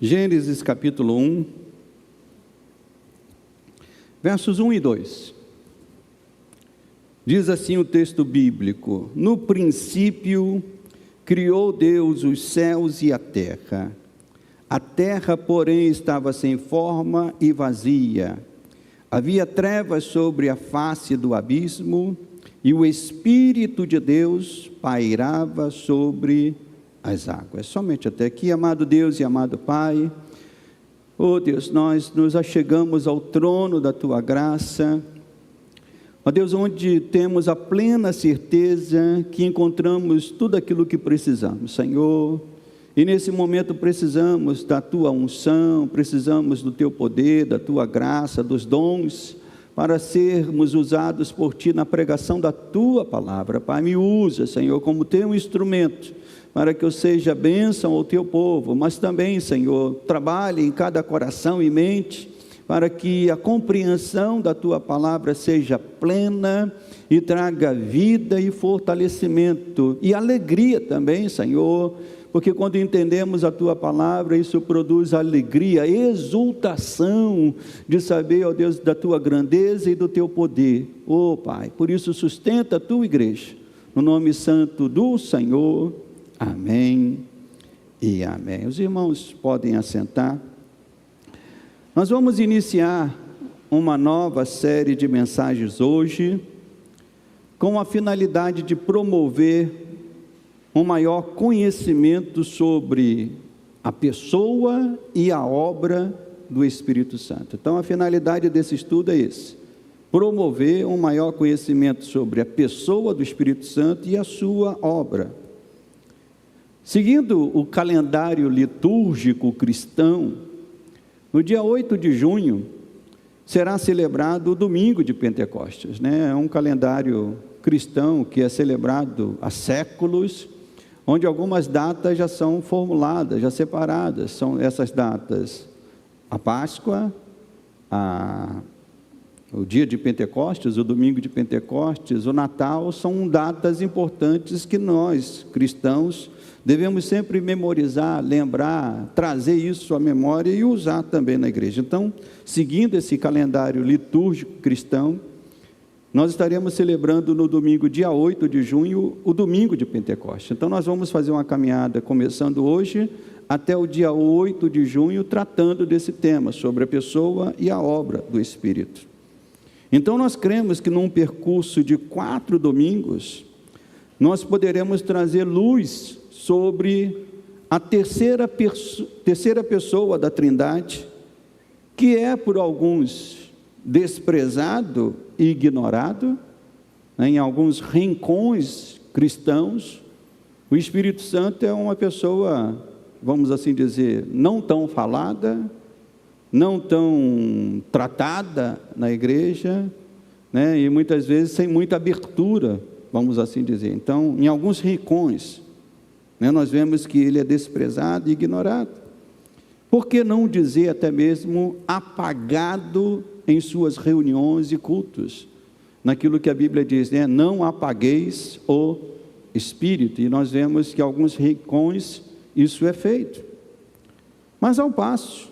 Gênesis capítulo 1, versos 1 e 2. Diz assim o texto bíblico: no princípio criou Deus os céus e a terra. A terra, porém, estava sem forma e vazia. Havia trevas sobre a face do abismo, e o Espírito de Deus pairava sobre as águas. Somente até aqui, amado Deus e amado Pai. Oh Deus, nós nos achegamos ao trono da Tua graça, ó Deus, onde temos a plena certeza que encontramos tudo aquilo que precisamos, Senhor. E nesse momento precisamos da Tua unção, precisamos do Teu poder, da Tua graça, dos dons, para sermos usados por Ti na pregação da Tua palavra. Pai, me usa, Senhor, como Teu instrumento, para que eu seja bênção ao Teu povo, mas também, Senhor, trabalhe em cada coração e mente, para que a compreensão da Tua palavra seja plena e traga vida e fortalecimento e alegria também, Senhor, porque quando entendemos a Tua palavra, isso produz alegria, exultação de saber, ó Deus, da Tua grandeza e do Teu poder. Ó Pai, por isso sustenta a Tua igreja, no nome santo do Senhor. Amém e amém. Os irmãos podem assentar. Nós vamos iniciar uma nova série de mensagens hoje, com a finalidade de promover um maior conhecimento sobre a pessoa e a obra do Espírito Santo. Então, a finalidade desse estudo é esse: promover um maior conhecimento sobre a pessoa do Espírito Santo e a sua obra. Seguindo o calendário litúrgico cristão, no dia 8 de junho, será celebrado o domingo de Pentecostes, né? É um calendário cristão que é celebrado há séculos, onde algumas datas já são formuladas, já separadas. São essas datas: a Páscoa, o dia de Pentecostes, o domingo de Pentecostes, o Natal. São datas importantes que nós, cristãos, devemos sempre memorizar, lembrar, trazer isso à memória e usar também na igreja. Então, seguindo esse calendário litúrgico cristão, nós estaremos celebrando no domingo, dia 8 de junho, o domingo de Pentecostes. Então, nós vamos fazer uma caminhada, começando hoje, até o dia 8 de junho, tratando desse tema, sobre a pessoa e a obra do Espírito. Então, nós cremos que num percurso de 4 domingos, nós poderemos trazer luz sobre a terceira pessoa da Trindade, que é por alguns desprezado e ignorado, né? Em alguns rincões cristãos, o Espírito Santo é uma pessoa, vamos assim dizer, não tão falada, não tão tratada na igreja, né? E muitas vezes sem muita abertura, vamos assim dizer. Então, em alguns rincões, né, nós vemos que ele é desprezado e ignorado. Por que não dizer até mesmo apagado em suas reuniões e cultos? Naquilo que a Bíblia diz, né? Não apagueis o Espírito. E nós vemos que em alguns rincões isso é feito. Mas ao passo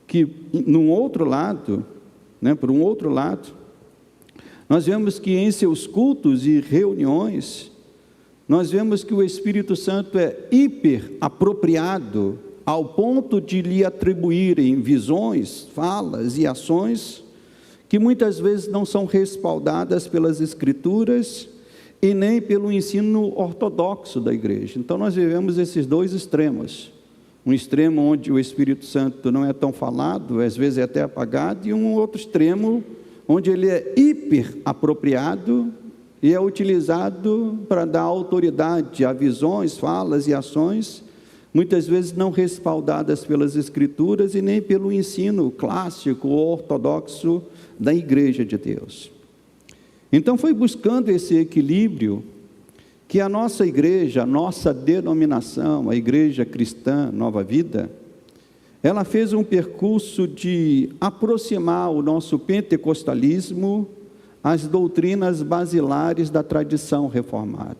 que, num outro lado, né, por um outro lado, nós vemos que em seus cultos e reuniões, nós vemos que o Espírito Santo é hiper apropriado, ao ponto de lhe atribuírem visões, falas e ações que muitas vezes não são respaldadas pelas Escrituras e nem pelo ensino ortodoxo da igreja. Então nós vivemos esses dois extremos: um extremo onde o Espírito Santo não é tão falado, às vezes é até apagado, e um outro extremo onde ele é hiper apropriado e é utilizado para dar autoridade a visões, falas e ações, muitas vezes não respaldadas pelas Escrituras e nem pelo ensino clássico ou ortodoxo da Igreja de Deus. Então foi buscando esse equilíbrio que a nossa igreja, a nossa denominação, a Igreja Cristã Nova Vida, ela fez um percurso de aproximar o nosso pentecostalismo às doutrinas basilares da tradição reformada.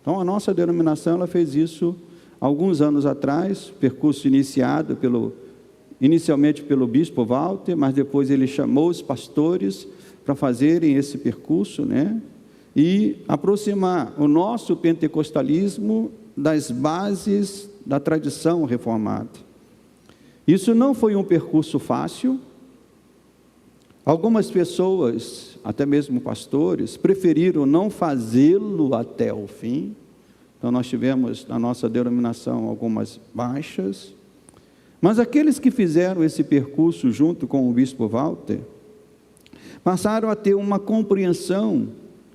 Então a nossa denominação, ela fez isso alguns anos atrás, percurso iniciado inicialmente pelo bispo Walter, mas depois ele chamou os pastores para fazerem esse percurso, né? E aproximar o nosso pentecostalismo das bases da tradição reformada. Isso não foi um percurso fácil. Algumas pessoas, até mesmo pastores, preferiram não fazê-lo até o fim. Então nós tivemos na nossa denominação algumas baixas. Mas aqueles que fizeram esse percurso junto com o bispo Walter, passaram a ter uma compreensão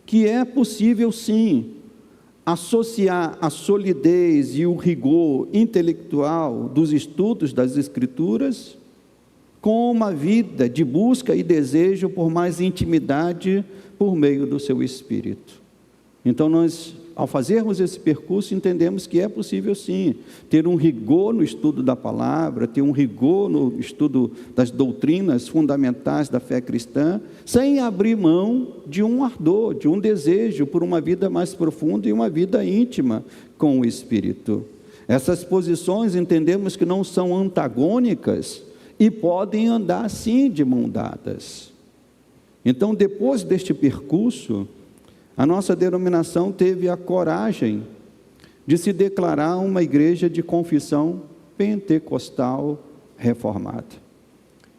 que é possível sim associar a solidez e o rigor intelectual dos estudos das Escrituras com uma vida de busca e desejo por mais intimidade por meio do seu Espírito. Então nós, ao fazermos esse percurso, entendemos que é possível sim ter um rigor no estudo da palavra, ter um rigor no estudo das doutrinas fundamentais da fé cristã, sem abrir mão de um ardor, de um desejo por uma vida mais profunda e uma vida íntima com o Espírito. Essas posições entendemos que não são antagônicas e podem andar sim de mão dadas. Então, depois deste percurso, a nossa denominação teve a coragem de se declarar uma igreja de confissão pentecostal reformada.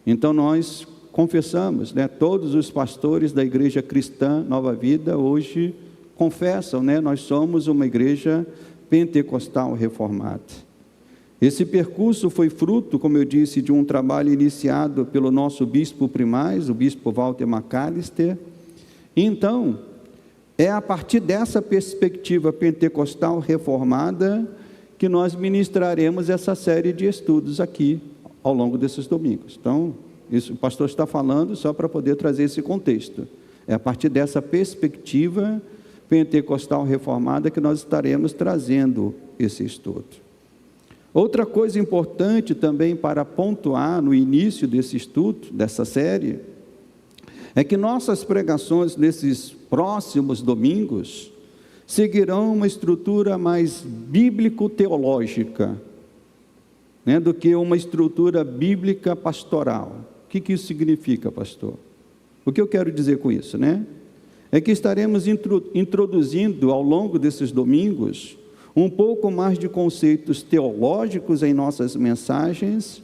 Então nós confessamos, né, todos os pastores da igreja cristã Nova Vida hoje confessam, né, nós somos uma igreja pentecostal reformada. Esse percurso foi fruto, como eu disse, de um trabalho iniciado pelo nosso bispo primaz, o bispo Walter McAllister. Então, é a partir dessa perspectiva pentecostal reformada que nós ministraremos essa série de estudos aqui ao longo desses domingos. Então, isso o pastor está falando só para poder trazer esse contexto. É a partir dessa perspectiva pentecostal reformada que nós estaremos trazendo esse estudo. Outra coisa importante também para pontuar no início desse estudo, dessa série, é que nossas pregações nesses próximos domingos seguirão uma estrutura mais bíblico-teológica, né, do que uma estrutura bíblica pastoral. O que isso significa, pastor? O que eu quero dizer com isso, né? É que estaremos introduzindo ao longo desses domingos um pouco mais de conceitos teológicos em nossas mensagens,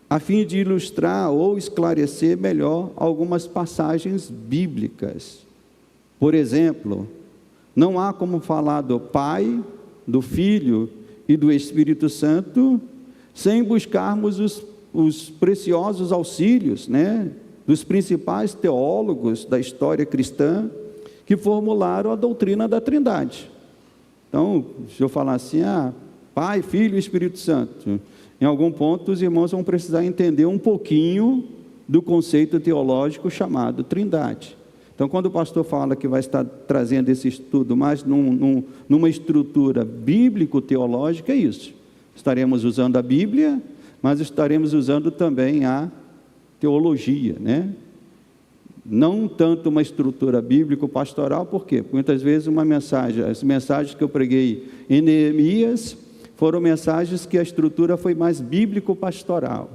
a fim de ilustrar ou esclarecer melhor algumas passagens bíblicas. Por exemplo, não há como falar do Pai, do Filho e do Espírito Santo sem buscarmos os preciosos auxílios, né, dos principais teólogos da história cristã que formularam a doutrina da Trindade. Então, se eu falar assim, Pai, Filho e Espírito Santo, em algum ponto os irmãos vão precisar entender um pouquinho do conceito teológico chamado Trindade. Então, quando o pastor fala que vai estar trazendo esse estudo mais numa estrutura bíblico-teológica, é isso. Estaremos usando a Bíblia, mas estaremos usando também a teologia, né? Não tanto uma estrutura bíblico-pastoral, por quê? Porque muitas vezes as mensagens que eu preguei em Neemias foram mensagens que a estrutura foi mais bíblico-pastoral.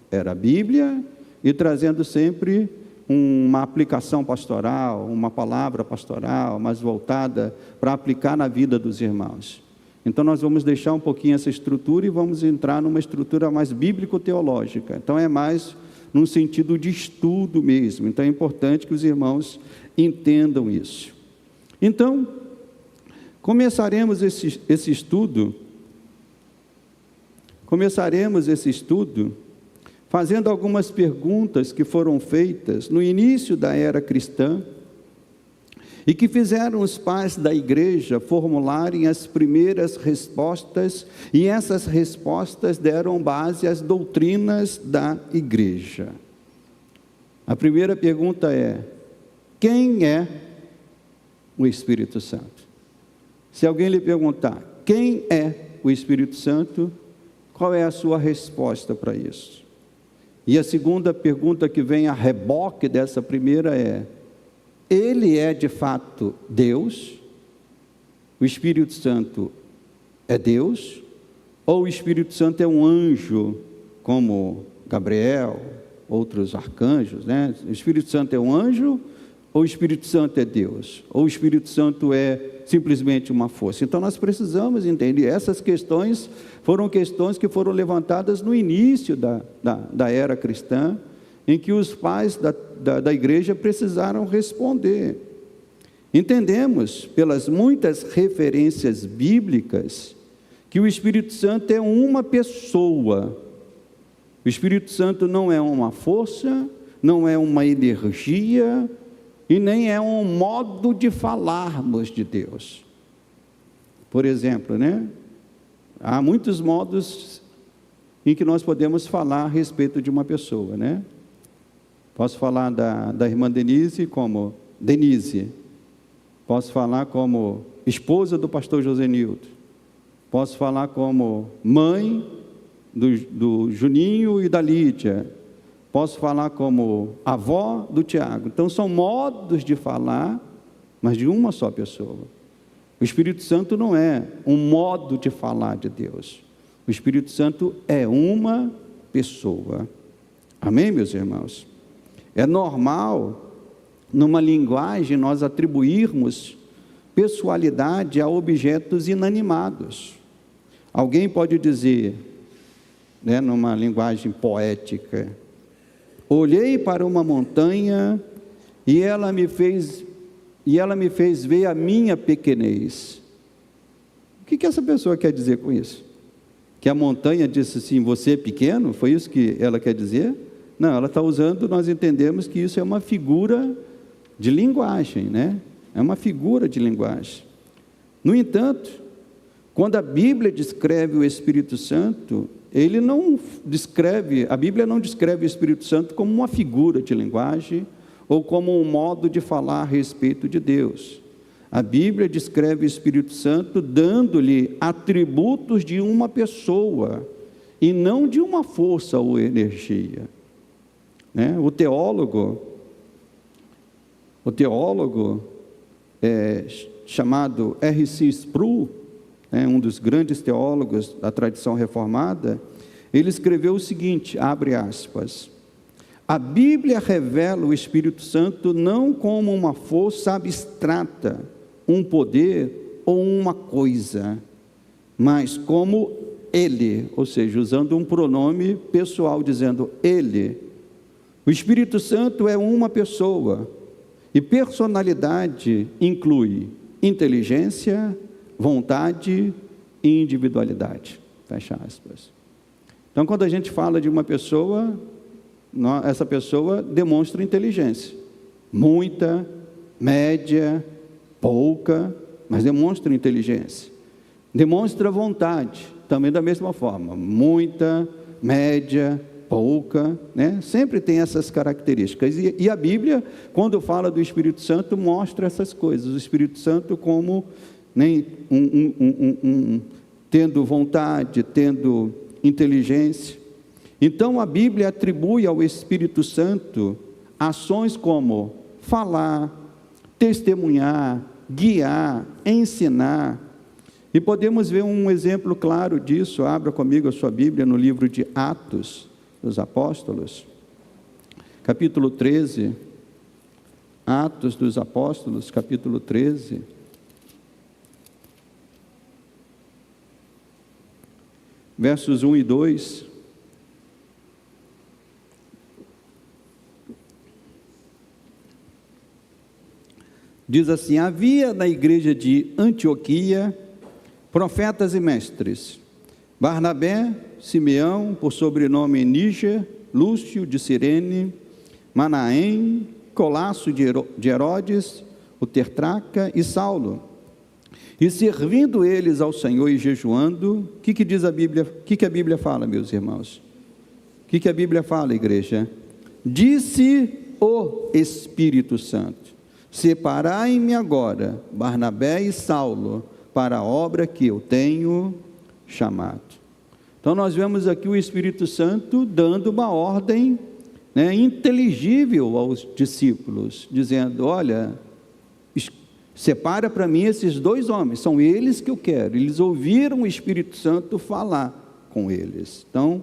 Era a Bíblia e trazendo sempre uma aplicação pastoral, uma palavra pastoral, mais voltada para aplicar na vida dos irmãos. Então nós vamos deixar um pouquinho essa estrutura e vamos entrar numa estrutura mais bíblico-teológica. Então é mais num sentido de estudo mesmo. Então é importante que os irmãos entendam isso. Então, começaremos esse estudo fazendo algumas perguntas que foram feitas no início da era cristã e que fizeram os pais da igreja formularem as primeiras respostas, e essas respostas deram base às doutrinas da igreja. A primeira pergunta é: quem é o Espírito Santo? Se alguém lhe perguntar, quem é o Espírito Santo, qual é a sua resposta para isso? E a segunda pergunta que vem a reboque dessa primeira é: ele é de fato Deus? O Espírito Santo é Deus? Ou o Espírito Santo é um anjo, como Gabriel, outros arcanjos, né? O Espírito Santo é um anjo, ou o Espírito Santo é Deus? Ou o Espírito Santo é simplesmente uma força? Então nós precisamos entender, essas questões foram questões que foram levantadas no início da era cristã, em que os pais da igreja precisaram responder. Entendemos, pelas muitas referências bíblicas, que o Espírito Santo é uma pessoa. O Espírito Santo não é uma força, não é uma energia, e nem é um modo de falarmos de Deus. Por exemplo, né? Há muitos modos em que nós podemos falar a respeito de uma pessoa, né? Posso falar da irmã Denise como Denise. Posso falar como esposa do pastor Josenildo. Posso falar como mãe do Juninho e da Lídia. Posso falar como avó do Tiago. Então são modos de falar, mas de uma só pessoa. O Espírito Santo não é um modo de falar de Deus. O Espírito Santo é uma pessoa. Amém, meus irmãos? É normal, numa linguagem, nós atribuirmos pessoalidade a objetos inanimados. Alguém pode dizer, né, numa linguagem poética: olhei para uma montanha e ela me fez ver a minha pequenez. O que essa pessoa quer dizer com isso? Que a montanha disse assim, você é pequeno? Foi isso que ela quer dizer? Não, ela está usando, nós entendemos que isso é uma figura de linguagem, né? É uma figura de linguagem. No entanto, quando a Bíblia descreve o Espírito Santo, a Bíblia não descreve o Espírito Santo como uma figura de linguagem ou como um modo de falar a respeito de Deus. A Bíblia descreve o Espírito Santo dando-lhe atributos de uma pessoa e não de uma força ou energia, né? O teólogo chamado R.C. Sproul, um dos grandes teólogos da tradição reformada, ele escreveu o seguinte, abre aspas: a Bíblia revela o Espírito Santo não como uma força abstrata, um poder ou uma coisa, mas como Ele, ou seja, usando um pronome pessoal, dizendo Ele. O Espírito Santo é uma pessoa, e personalidade inclui inteligência, vontade e individualidade. Fecha aspas. Então, quando a gente fala de uma pessoa, essa pessoa demonstra inteligência. Muita, média, pouca, mas demonstra inteligência. Demonstra vontade, também da mesma forma. Muita, média, pouca, né? Sempre tem essas características. E a Bíblia, quando fala do Espírito Santo, mostra essas coisas. O Espírito Santo como tendo vontade, tendo inteligência. Então a Bíblia atribui ao Espírito Santo ações como falar, testemunhar, guiar, ensinar. E podemos ver um exemplo claro disso. Abra comigo a sua Bíblia no livro de Atos dos Apóstolos, capítulo 13, Atos dos Apóstolos, capítulo 13, versos 1 e 2, diz assim: havia na igreja de Antioquia profetas e mestres, Barnabé, Simeão, por sobrenome Níger, Lúcio de Cirene, Manaém, Colasso de Herodes, o Tertraca e Saulo. E servindo eles ao Senhor e jejuando, o que diz a Bíblia? O que a Bíblia fala, meus irmãos? O que a Bíblia fala, igreja? Disse o Espírito Santo: separai-me agora, Barnabé e Saulo, para a obra que eu tenho chamado. Então nós vemos aqui o Espírito Santo dando uma ordem, inteligível aos discípulos, dizendo: olha, Separa para mim esses dois homens, são eles que eu quero. Eles ouviram o Espírito Santo falar com eles. Então,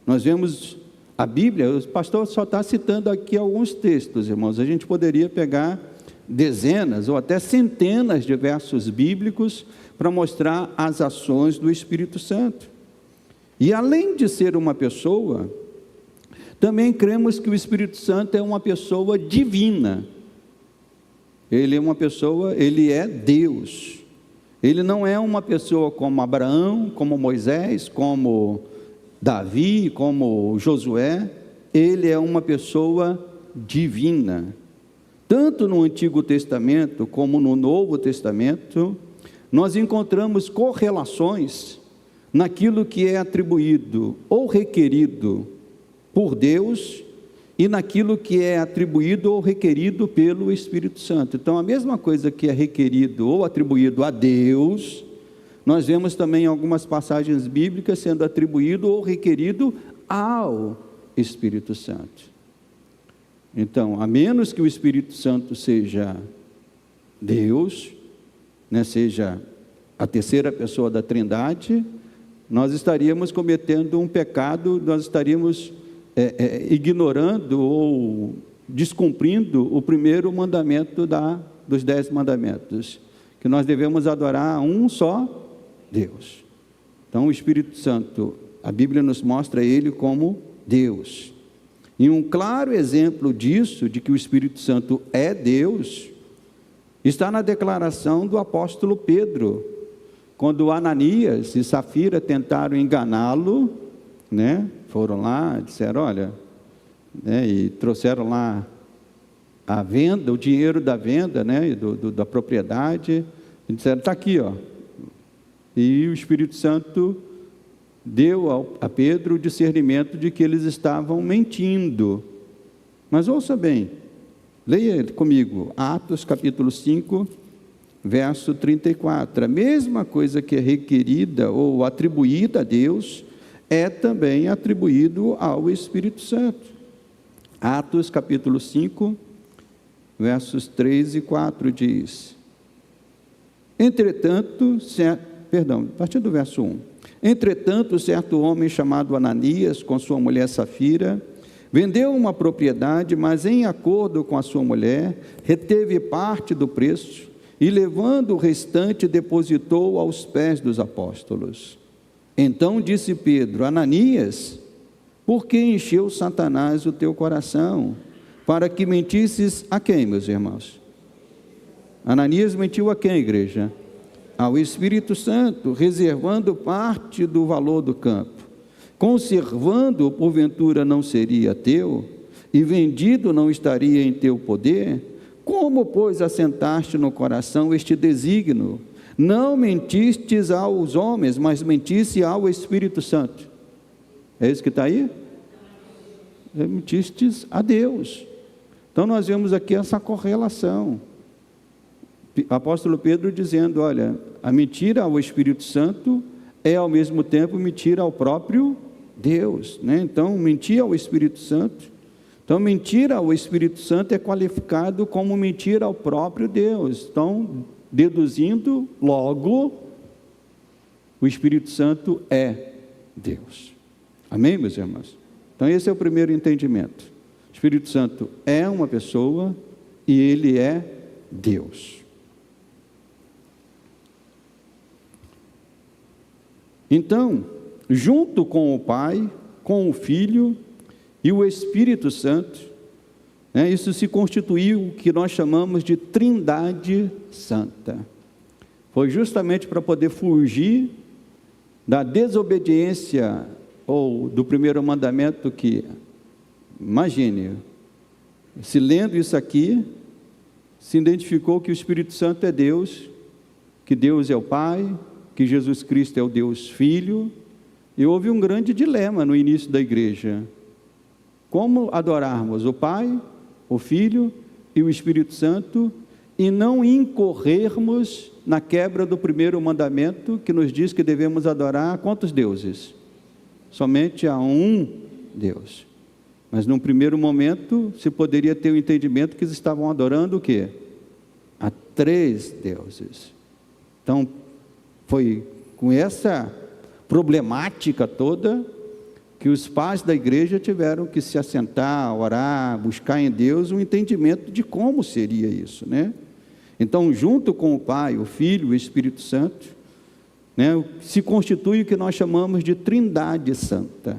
nós vemos a Bíblia, o pastor só está citando aqui alguns textos, irmãos. A gente poderia pegar dezenas ou até centenas de versos bíblicos para mostrar as ações do Espírito Santo. E além de ser uma pessoa, também cremos que o Espírito Santo é uma pessoa divina. Ele é uma pessoa, ele é Deus. Ele não é uma pessoa como Abraão, como Moisés, como Davi, como Josué. Ele é uma pessoa divina. Tanto no Antigo Testamento como no Novo Testamento, nós encontramos correlações naquilo que é atribuído ou requerido por Deus e naquilo que é atribuído ou requerido pelo Espírito Santo. Então, a mesma coisa que é requerido ou atribuído a Deus, nós vemos também em algumas passagens bíblicas sendo atribuído ou requerido ao Espírito Santo. Então, a menos que o Espírito Santo seja Deus, seja a terceira pessoa da Trindade, nós estaríamos cometendo um pecado, nós estaríamos ignorando ou descumprindo o primeiro mandamento dos 10 mandamentos, que nós devemos adorar a um só Deus. Então, o Espírito Santo, a Bíblia nos mostra ele como Deus. E um claro exemplo disso, de que o Espírito Santo é Deus, está na declaração do apóstolo Pedro, quando Ananias e Safira tentaram enganá-lo, foram lá, disseram, olha, e trouxeram lá a venda, o dinheiro da venda, da propriedade, e disseram, está aqui, ó. E o Espírito Santo deu a Pedro o discernimento de que eles estavam mentindo. Mas ouça bem, leia comigo, Atos capítulo 5, verso 34, a mesma coisa que é requerida ou atribuída a Deus, é também atribuído ao Espírito Santo. Atos capítulo 5, versos 3 e 4 diz, a partir do verso 1, entretanto, certo homem chamado Ananias, com sua mulher Safira, vendeu uma propriedade, mas em acordo com a sua mulher, reteve parte do preço, e levando o restante, depositou aos pés dos apóstolos. Então disse Pedro, Ananias, por que encheu Satanás o teu coração, para que mentisses a quem, meus irmãos? Ananias mentiu a quem, igreja? Ao Espírito Santo, reservando parte do valor do campo. Conservando-o, porventura não seria teu, e vendido não estaria em teu poder? Como, pois, assentaste no coração este desígnio? Não mentistes aos homens, mas mentiste ao Espírito Santo. É isso que está aí? Mentistes a Deus. Então nós vemos aqui essa correlação. O apóstolo Pedro dizendo, olha, a mentira ao Espírito Santo é ao mesmo tempo mentira ao próprio Deus, Então, mentir ao Espírito Santo. Então, mentira ao Espírito Santo é qualificado como mentira ao próprio Deus. Então, deduzindo, logo, o Espírito Santo é Deus. Amém, meus irmãos? Então, esse é o primeiro entendimento. O Espírito Santo é uma pessoa e ele é Deus. Então, junto com o Pai, com o Filho e o Espírito Santo, isso se constituiu o que nós chamamos de Trindade Santa. Foi justamente para poder fugir da desobediência ou do primeiro mandamento que, imagine, se lendo isso aqui, se identificou que o Espírito Santo é Deus, que Deus é o Pai, que Jesus Cristo é o Deus Filho, e houve um grande dilema no início da igreja. Como adorarmos o Pai, o Filho e o Espírito Santo, e não incorrermos na quebra do primeiro mandamento, que nos diz que devemos adorar quantos deuses? Somente a um Deus. Mas num primeiro momento, se poderia ter o entendimento que eles estavam adorando o quê? a 3 deuses. Então, foi com essa problemática toda que os pais da igreja tiveram que se assentar, orar, buscar em Deus um entendimento de como seria isso, né? Então, junto com o Pai, o Filho e o Espírito Santo, né, se constitui o que nós chamamos de Trindade Santa.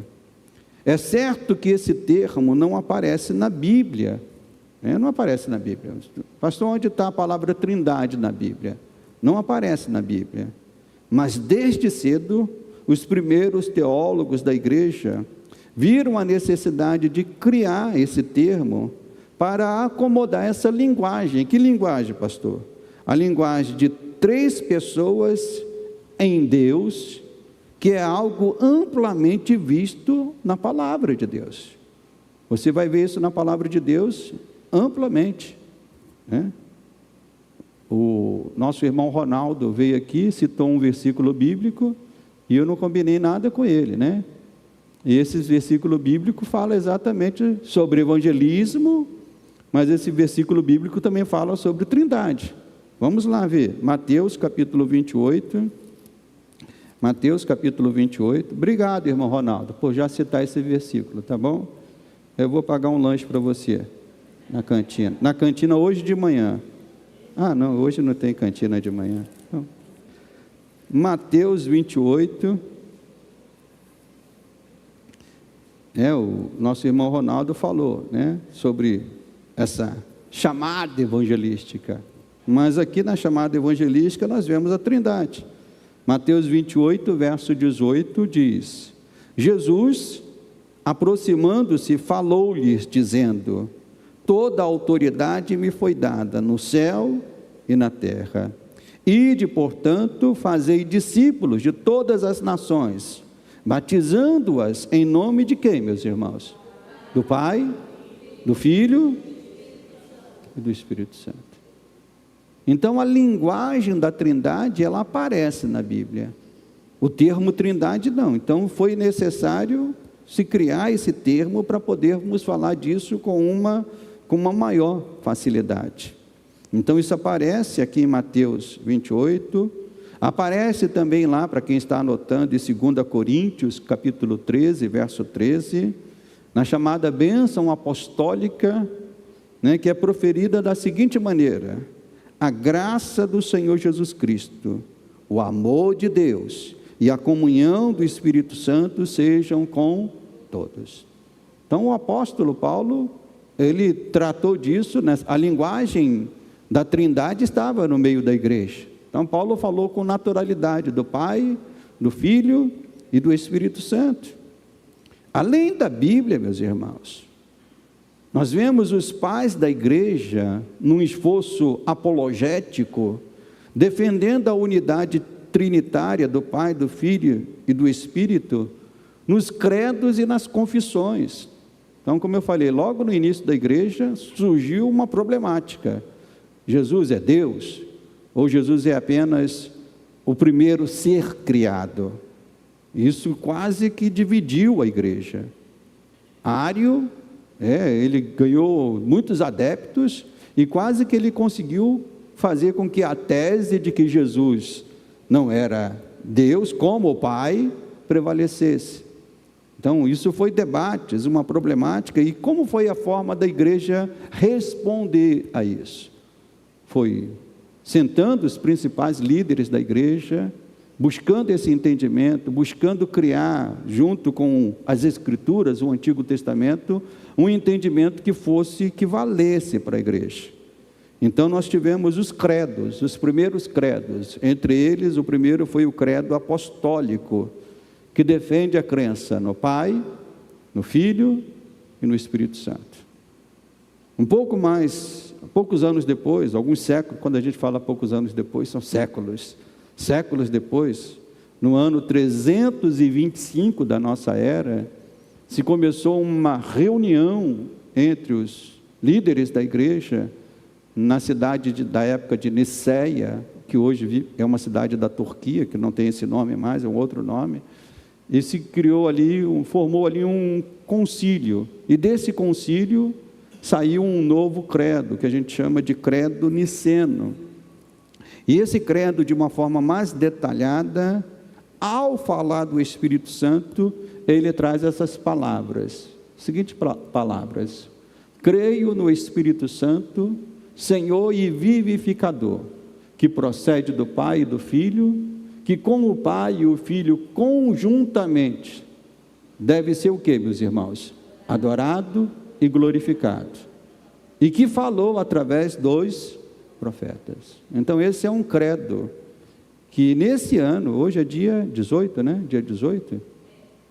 É certo que esse termo não aparece na Bíblia, né? Não aparece na Bíblia. Pastor, onde está a palavra Trindade na Bíblia? Não aparece na Bíblia. Mas desde cedo, os primeiros teólogos da igreja viram a necessidade de criar esse termo para acomodar essa linguagem. Que linguagem, pastor? A linguagem de 3 pessoas em Deus, que é algo amplamente visto na palavra de Deus. Você vai ver isso na palavra de Deus amplamente, né? O nosso irmão Ronaldo veio aqui, citou um versículo bíblico, e eu não combinei nada com ele, né? E esse versículo bíblico fala exatamente sobre evangelismo, mas esse versículo bíblico também fala sobre Trindade. Vamos lá ver, Mateus capítulo 28, Mateus capítulo 28, obrigado irmão Ronaldo, por já citar esse versículo, tá bom? Eu vou pagar um lanche para você, na cantina hoje de manhã. Ah, não, hoje não tem cantina de manhã. Então, Mateus 28, o nosso irmão Ronaldo falou, né, sobre essa chamada evangelística, mas aqui na chamada evangelística nós vemos a Trindade. Mateus 28, verso 18 diz: Jesus, aproximando-se, falou-lhes, dizendo: toda a autoridade me foi dada no céu e na terra. Ide, portanto, fazei discípulos de todas as nações, batizando-as em nome de quem, meus irmãos? Do Pai, do Filho e do Espírito Santo. Então, a linguagem da Trindade, ela aparece na Bíblia. O termo Trindade não. Então, foi necessário se criar esse termo para podermos falar disso com uma maior facilidade. Então isso aparece aqui em Mateus 28, aparece também lá, para quem está anotando, em 2 Coríntios, capítulo 13, verso 13, na chamada bênção apostólica, né, que é proferida da seguinte maneira: a graça do Senhor Jesus Cristo, o amor de Deus e a comunhão do Espírito Santo sejam com todos. Então o apóstolo Paulo, ele tratou disso, né? A linguagem da Trindade estava no meio da igreja. Então Paulo falou com naturalidade do Pai, do Filho e do Espírito Santo. Além da Bíblia, meus irmãos, nós vemos os pais da igreja num esforço apologético, defendendo a unidade trinitária do Pai, do Filho e do Espírito, nos credos e nas confissões. Então, como eu falei, logo no início da igreja surgiu uma problemática: Jesus é Deus ou Jesus é apenas o primeiro ser criado? Isso quase que dividiu a igreja. Ário, ele ganhou muitos adeptos e quase que ele conseguiu fazer com que a tese de que Jesus não era Deus como o Pai prevalecesse. Então, isso foi debates, uma problemática. E como foi a forma da igreja responder a isso? Foi sentando os principais líderes da igreja, buscando esse entendimento, buscando criar, junto com as Escrituras, o Antigo Testamento, um entendimento que valesse para a igreja. Então, nós tivemos os credos, os primeiros credos. Entre eles, o primeiro foi o credo apostólico, que defende a crença no Pai, no Filho e no Espírito Santo. Poucos anos depois, alguns séculos, quando a gente fala poucos anos depois, são séculos depois, no ano 325 da nossa era, se começou uma reunião entre os líderes da igreja, na cidade da época de Niceia, que hoje é uma cidade da Turquia, que não tem esse nome mais, é um outro nome, e se formou ali um concílio, e desse concílio saiu um novo credo, que a gente chama de credo niceno. E esse credo, de uma forma mais detalhada, ao falar do Espírito Santo, ele traz essas palavras, seguintes palavras: creio no Espírito Santo, Senhor e vivificador, que procede do Pai e do Filho, que com o Pai e o Filho conjuntamente deve ser o quê, meus irmãos? Adorado e glorificado, e que falou através dos profetas. Então esse é um credo que nesse ano, hoje é dia 18, né? Dia 18,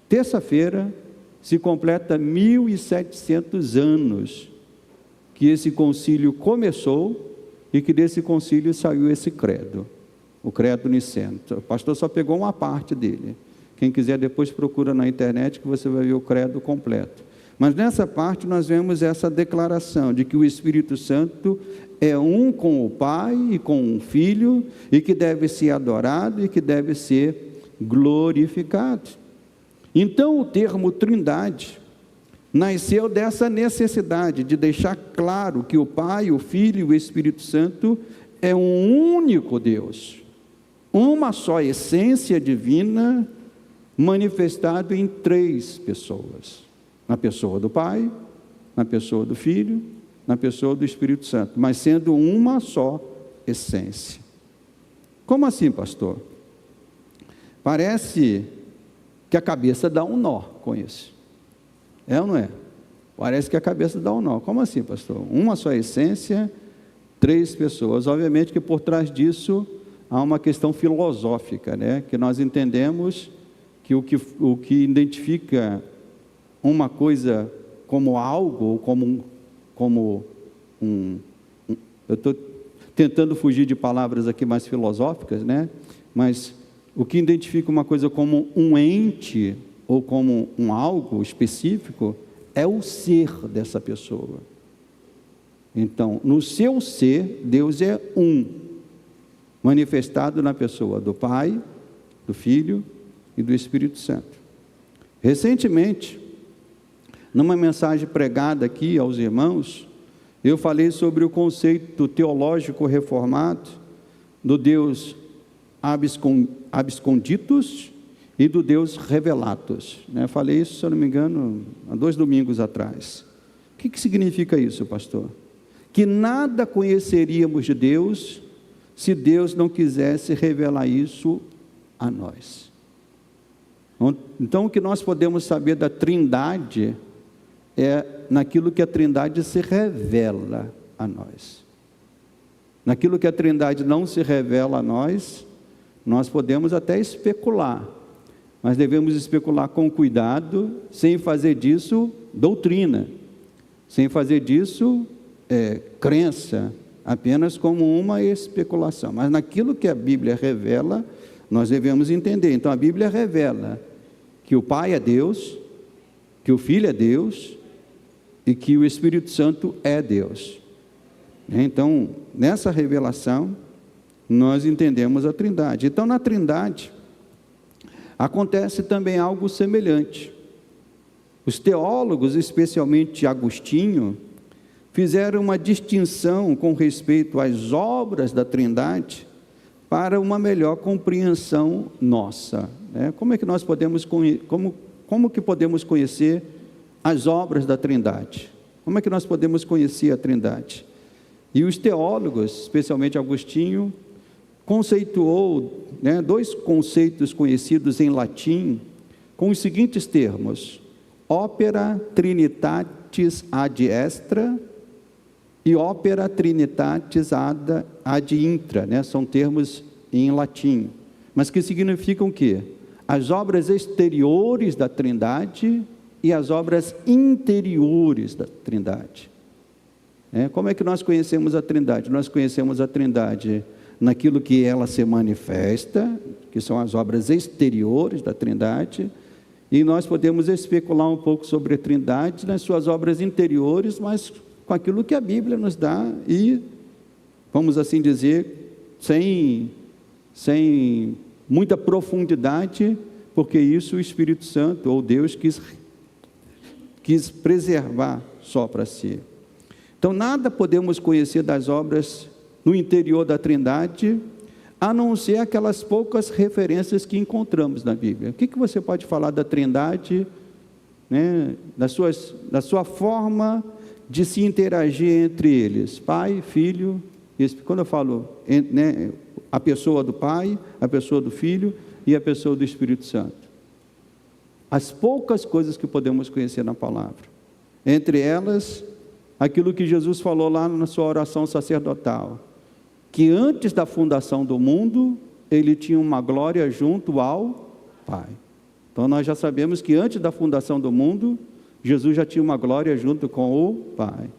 terça-feira, se completa 1700 anos que esse concílio começou e que desse concílio saiu esse credo, o credo niceno. O pastor só pegou uma parte dele. Quem quiser depois procura na internet que você vai ver o credo completo. Mas nessa parte nós vemos essa declaração de que o Espírito Santo é um com o Pai e com o Filho, e que deve ser adorado e que deve ser glorificado. Então o termo Trindade nasceu dessa necessidade de deixar claro que o Pai, o Filho e o Espírito Santo é um único Deus, uma só essência divina, manifestado em três pessoas: na pessoa do Pai, na pessoa do Filho, na pessoa do Espírito Santo, mas sendo uma só essência. Como assim, pastor? Parece que a cabeça dá um nó com isso. É ou não é? Parece que a cabeça dá um nó. Como assim, pastor? Uma só essência, três pessoas. Obviamente que por trás disso há uma questão filosófica, né? Que nós entendemos que o que identifica uma coisa como algo, ou como eu estou tentando fugir de palavras aqui mais filosóficas, né? Mas o que identifica uma coisa como um ente, ou como um algo específico, é o ser dessa pessoa. Então, no seu ser, Deus é um, manifestado na pessoa do Pai, do Filho e do Espírito Santo. Recentemente, numa mensagem pregada aqui aos irmãos, eu falei sobre o conceito teológico reformado do Deus absconditus e do Deus revelatus, né? Falei isso, se eu não me engano, há 2 domingos atrás. O que significa isso, pastor? Que nada conheceríamos de Deus se Deus não quisesse revelar isso a nós. Então, o que nós podemos saber da Trindade é naquilo que a Trindade se revela a nós. Naquilo que a Trindade não se revela a nós, nós podemos até especular, mas devemos especular com cuidado, sem fazer disso doutrina, sem fazer disso crença, apenas como uma especulação. Mas naquilo que a Bíblia revela, nós devemos entender. Então a Bíblia revela que o Pai é Deus, que o Filho é Deus e que o Espírito Santo é Deus. Então, nessa revelação, nós entendemos a Trindade. Então, na Trindade, acontece também algo semelhante. Os teólogos, especialmente Agostinho, fizeram uma distinção com respeito às obras da Trindade para uma melhor compreensão nossa. Como é que nós podemos, como que podemos conhecer as obras da Trindade? Como é que nós podemos conhecer a Trindade? E os teólogos, especialmente Agostinho, conceituou 2 conceitos conhecidos em latim com os seguintes termos: opera trinitatis ad extra e opera trinitatis ad intra, são termos em latim, mas que significam o quê? As obras exteriores da Trindade e as obras interiores da Trindade. Como é que nós conhecemos a Trindade? Nós conhecemos a Trindade naquilo que ela se manifesta, que são as obras exteriores da Trindade, e nós podemos especular um pouco sobre a Trindade nas suas obras interiores, mas com aquilo que a Bíblia nos dá, e, vamos assim dizer, sem muita profundidade, porque isso o Espírito Santo, ou Deus, quis preservar só para si. Então, nada podemos conhecer das obras no interior da Trindade, a não ser aquelas poucas referências que encontramos na Bíblia. O que você pode falar da Trindade, né, da sua forma de se interagir entre eles? Pai, Filho, quando eu falo, né, a pessoa do Pai, a pessoa do Filho e a pessoa do Espírito Santo. As poucas coisas que podemos conhecer na palavra. Entre elas, aquilo que Jesus falou lá na sua oração sacerdotal, que antes da fundação do mundo, ele tinha uma glória junto ao Pai. Então nós já sabemos que antes da fundação do mundo, Jesus já tinha uma glória junto com o Pai.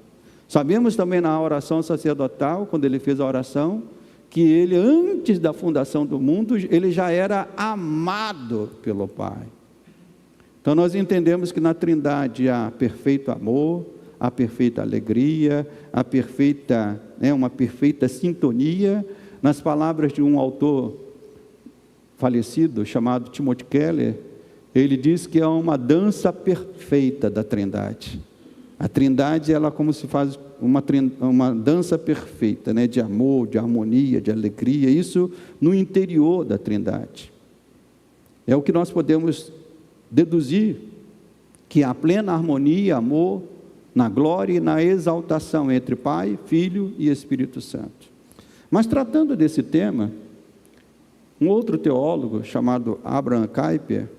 Sabemos também na oração sacerdotal, quando ele fez a oração, que ele, antes da fundação do mundo, ele já era amado pelo Pai. Então nós entendemos que na Trindade há perfeito amor, há perfeita alegria, há uma perfeita sintonia. Nas palavras de um autor falecido, chamado Timothy Keller, ele diz que é uma dança perfeita da Trindade. A Trindade, ela como se faz uma dança perfeita, né, de amor, de harmonia, de alegria, isso no interior da Trindade. É o que nós podemos deduzir, que há plena harmonia e amor na glória e na exaltação entre Pai, Filho e Espírito Santo. Mas tratando desse tema, um outro teólogo chamado Abraham Kuyper,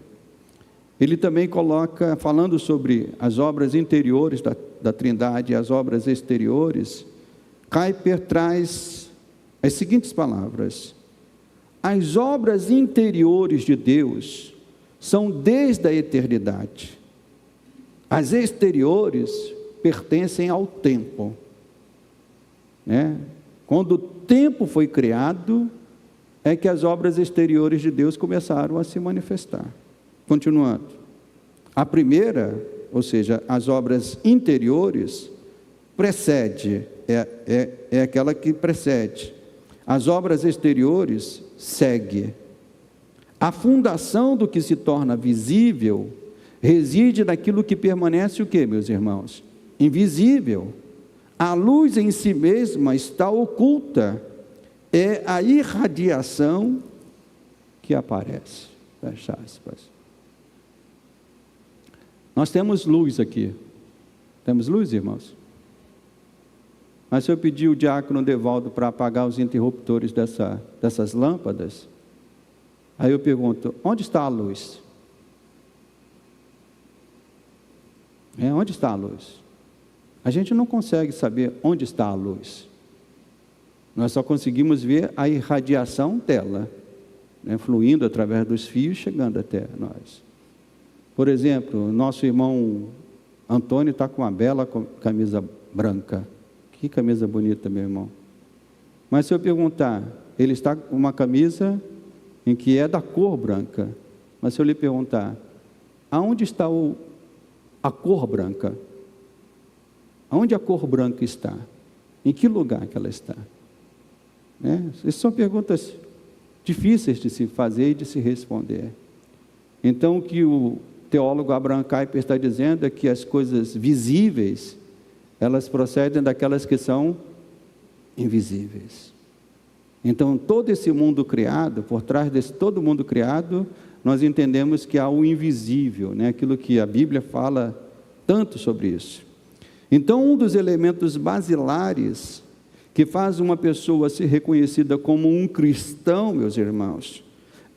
ele também coloca, falando sobre as obras interiores da Trindade e as obras exteriores, Kuyper traz as seguintes palavras: as obras interiores de Deus são desde a eternidade, as exteriores pertencem ao tempo, né? Quando o tempo foi criado, é que as obras exteriores de Deus começaram a se manifestar. Continuando, a primeira, ou seja, as obras interiores, é aquela que precede. As obras exteriores segue. A fundação do que se torna visível reside naquilo que permanece o quê, meus irmãos? Invisível. A luz em si mesma está oculta. É a irradiação que aparece. Fecha aspas. Nós temos luz aqui. Temos luz, irmãos? Mas se eu pedir o diácono Devaldo para apagar os interruptores dessas lâmpadas, aí eu pergunto, onde está a luz? Onde está a luz? A gente não consegue saber onde está a luz. Nós só conseguimos ver a irradiação dela, né, fluindo através dos fios, chegando até nós. Por exemplo, nosso irmão Antônio está com uma bela camisa branca. Que camisa bonita, meu irmão. Mas se eu perguntar, ele está com uma camisa em que é da cor branca. Mas se eu lhe perguntar, aonde está a cor branca? Aonde a cor branca está? Em que lugar que ela está? Essas são perguntas difíceis de se fazer e de se responder. Então, o que o teólogo Abraham Kuyper está dizendo é que as coisas visíveis, elas procedem daquelas que são invisíveis. Então, todo esse mundo criado, por trás desse todo mundo criado, nós entendemos que há o invisível, né? Aquilo que a Bíblia fala tanto sobre isso. Então, um dos elementos basilares que faz uma pessoa ser reconhecida como um cristão, meus irmãos,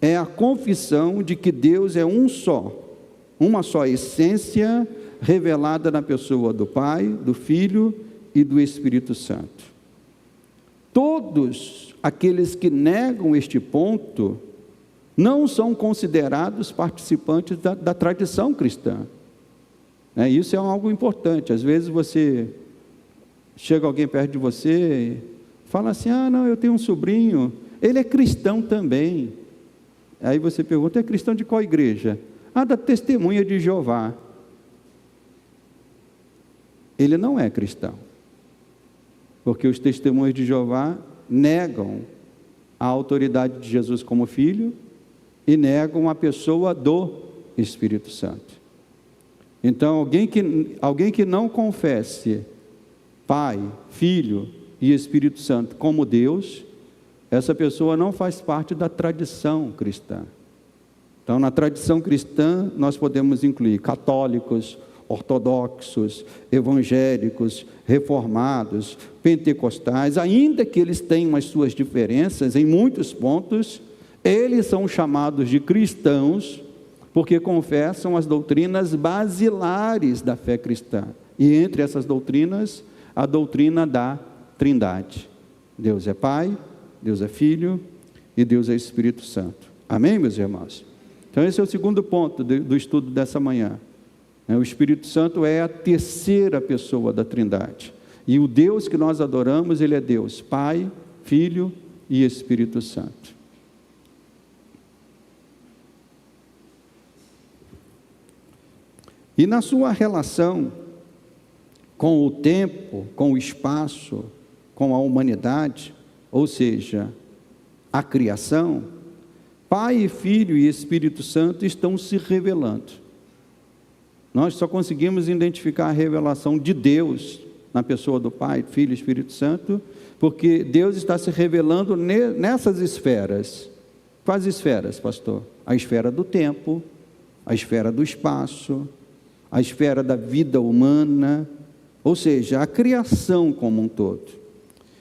é a confissão de que Deus é um só, uma só essência revelada na pessoa do Pai, do Filho e do Espírito Santo. Todos aqueles que negam este ponto não são considerados participantes da tradição cristã. Isso é algo importante. Às vezes chega alguém perto de você e fala assim, não, eu tenho um sobrinho, ele é cristão também. Aí você pergunta, é cristão de qual igreja? Da Testemunha de Jeová. Ele não é cristão, porque os testemunhos de Jeová negam a autoridade de Jesus como Filho e negam a pessoa do Espírito Santo. Então, alguém que não confesse Pai, Filho e Espírito Santo como Deus, essa pessoa não faz parte da tradição cristã. Então, na tradição cristã, nós podemos incluir católicos, ortodoxos, evangélicos, reformados, pentecostais, ainda que eles tenham as suas diferenças em muitos pontos, eles são chamados de cristãos, porque confessam as doutrinas basilares da fé cristã. E entre essas doutrinas, a doutrina da Trindade. Deus é Pai, Deus é Filho e Deus é Espírito Santo. Amém, meus irmãos? Então esse é o segundo ponto do estudo dessa manhã. O Espírito Santo é a terceira pessoa da Trindade. E o Deus que nós adoramos, Ele é Deus, Pai, Filho e Espírito Santo. E na sua relação com o tempo, com o espaço, com a humanidade, ou seja, a criação, Pai, Filho e Espírito Santo estão se revelando. Nós só conseguimos identificar a revelação de Deus na pessoa do Pai, Filho e Espírito Santo, porque Deus está se revelando nessas esferas. Quais esferas, pastor? A esfera do tempo, a esfera do espaço, a esfera da vida humana, ou seja, a criação como um todo.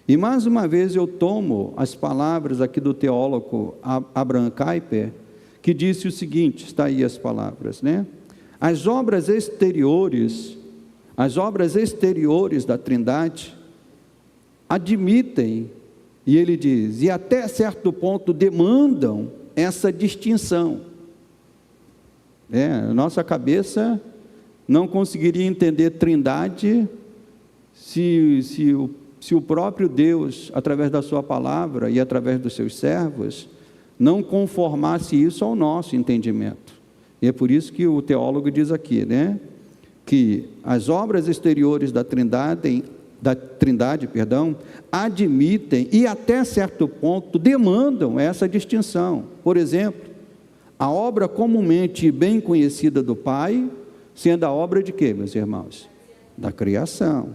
E mais uma vez eu tomo as palavras aqui do teólogo Abraham Kuyper, que disse o seguinte, está aí as palavras, né? As obras exteriores da Trindade admitem, e ele diz, e até certo ponto demandam essa distinção. Nossa cabeça não conseguiria entender Trindade se o próprio Deus, através da sua palavra e através dos seus servos, não conformasse isso ao nosso entendimento. E é por isso que o teólogo diz aqui, né, que as obras exteriores da Trindade, admitem e até certo ponto demandam essa distinção. Por exemplo, a obra comumente bem conhecida do Pai, sendo a obra de quê, meus irmãos? Da criação.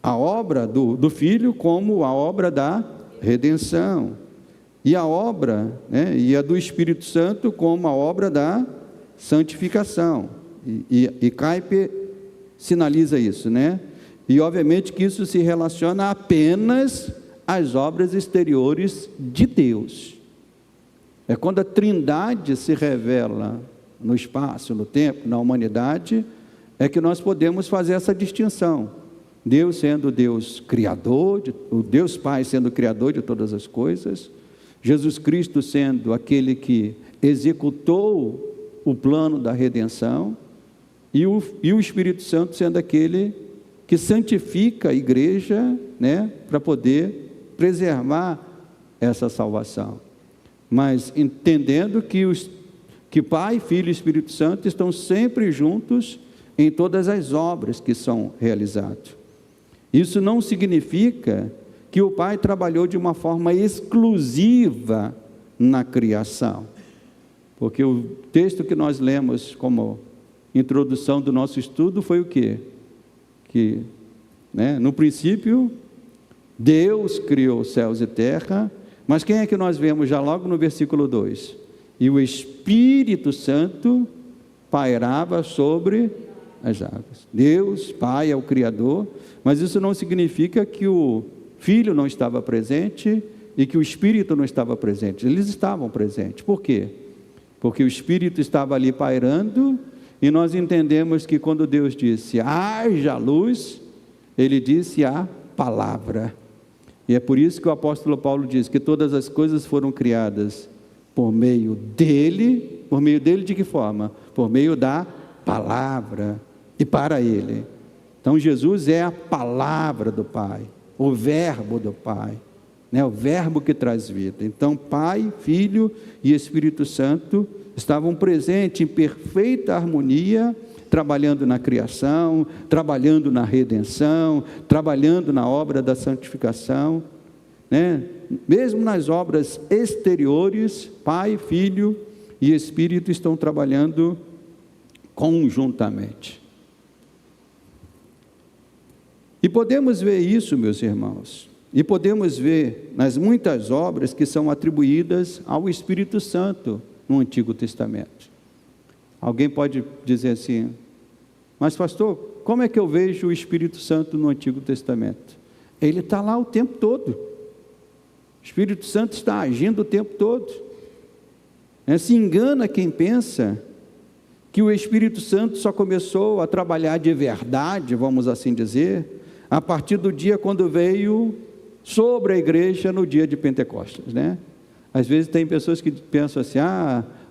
A obra do Filho como a obra da redenção. E a obra, e a do Espírito Santo como a obra da santificação. E Kuyper sinaliza isso, né? E obviamente que isso se relaciona apenas às obras exteriores de Deus. É quando a Trindade se revela no espaço, no tempo, na humanidade, é que nós podemos fazer essa distinção. Deus sendo Deus criador, o Deus Pai sendo criador de todas as coisas, Jesus Cristo sendo aquele que executou o plano da redenção, e o Espírito Santo sendo aquele que santifica a igreja, né, para poder preservar essa salvação. Mas entendendo que Pai, Filho e Espírito Santo estão sempre juntos em todas as obras que são realizadas. Isso não significa que o Pai trabalhou de uma forma exclusiva na criação, porque o texto que nós lemos como introdução do nosso estudo foi o quê? Que, no princípio, Deus criou céus e terra, mas quem é que nós vemos já logo no versículo 2? E o Espírito Santo pairava sobre as águas. Deus, Pai, é o Criador, mas isso não significa que o Filho não estava presente e que o Espírito não estava presente. Eles estavam presentes. Por quê? Porque o Espírito estava ali pairando, e nós entendemos que quando Deus disse, haja luz, Ele disse a palavra. E é por isso que o apóstolo Paulo diz que todas as coisas foram criadas por meio dele. Por meio dele de que forma? Por meio da palavra e para ele. Então Jesus é a palavra do Pai, o verbo do Pai, o verbo que traz vida. Então Pai, Filho e Espírito Santo estavam presentes em perfeita harmonia, trabalhando na criação, trabalhando na redenção, trabalhando na obra da santificação, mesmo nas obras exteriores, Pai, Filho e Espírito estão trabalhando conjuntamente. E podemos ver isso, meus irmãos, e podemos ver nas muitas obras que são atribuídas ao Espírito Santo no Antigo Testamento. Alguém pode dizer assim: mas pastor, como é que eu vejo o Espírito Santo no Antigo Testamento? Ele está lá o tempo todo. O Espírito Santo está agindo o tempo todo. Se engana quem pensa que o Espírito Santo só começou a trabalhar de verdade, vamos assim dizer, a partir do dia quando veio sobre a igreja no dia de Pentecostes, né? Às vezes tem pessoas que pensam assim: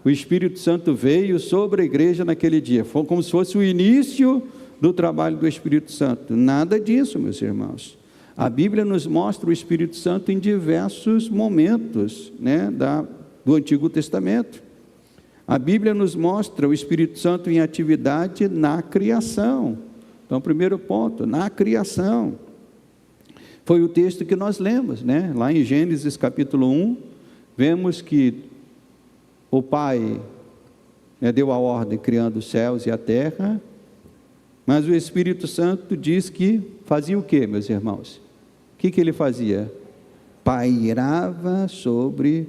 o Espírito Santo veio sobre a igreja naquele dia, foi como se fosse o início do trabalho do Espírito Santo. Nada disso, meus irmãos. A Bíblia nos mostra o Espírito Santo em diversos momentos, né, do Antigo Testamento. A Bíblia nos mostra o Espírito Santo em atividade na criação. Então, primeiro ponto, na criação. Foi o texto que nós lemos, né? Lá em Gênesis capítulo 1, vemos que o Pai, né, deu a ordem criando os céus e a terra, mas o Espírito Santo diz que fazia o quê, meus irmãos? O que ele fazia? Pairava sobre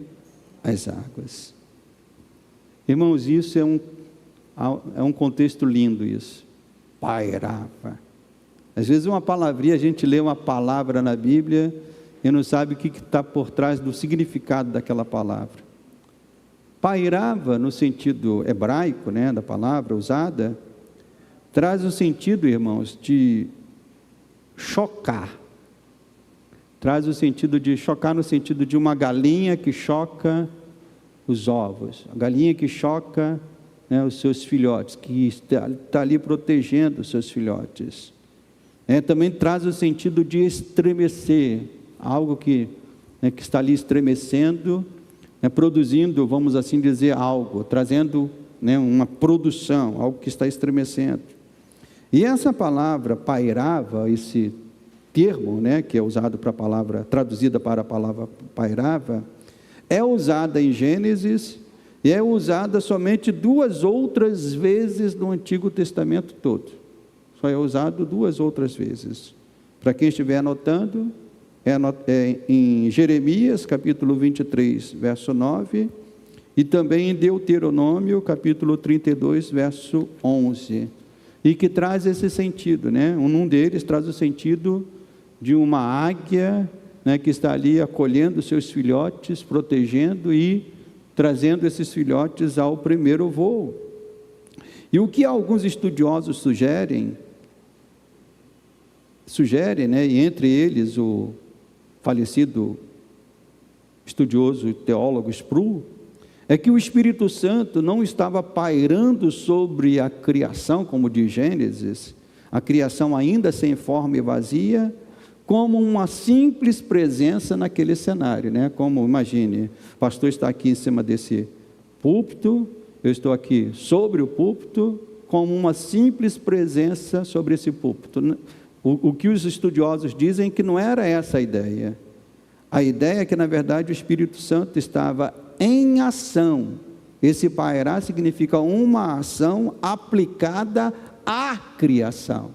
as águas. Irmãos, isso é um contexto lindo, isso. Pairava. Às vezes uma palavrinha, a gente lê uma palavra na Bíblia e não sabe o que está por trás do significado daquela palavra. Pairava, no sentido hebraico, né, da palavra usada, traz o sentido, irmãos, de chocar. Traz o sentido de chocar no sentido de uma galinha que choca os ovos. A galinha que choca, né, os seus filhotes, que está ali protegendo os seus filhotes. Também traz o sentido de estremecer, algo que está ali estremecendo, produzindo, vamos assim dizer, algo, trazendo, né, uma produção, algo que está estremecendo. E essa palavra pairava, esse termo, né, que é usado para a palavra, traduzida para a palavra pairava, é usada em Gênesis e é usada somente 2 outras vezes no Antigo Testamento todo. Só é usado 2 outras vezes. Para quem estiver anotando, é em Jeremias, capítulo 23, verso 9, e também em Deuteronômio, capítulo 32, verso 11, e que traz esse sentido, né? Um deles traz o sentido de uma águia, né, que está ali acolhendo seus filhotes, protegendo e trazendo esses filhotes ao primeiro voo. E o que alguns estudiosos sugerem, né, e entre eles o falecido estudioso e teólogo Sproul, é que o Espírito Santo não estava pairando sobre a criação, como diz Gênesis, a criação ainda sem forma e vazia, como uma simples presença naquele cenário, né? Como, imagine, o pastor está aqui em cima desse púlpito, eu estou aqui sobre o púlpito, como uma simples presença sobre esse púlpito. O que os estudiosos dizem é que não era essa a ideia. A ideia é que, na verdade, o Espírito Santo estava em ação. Esse pairar significa uma ação aplicada à criação.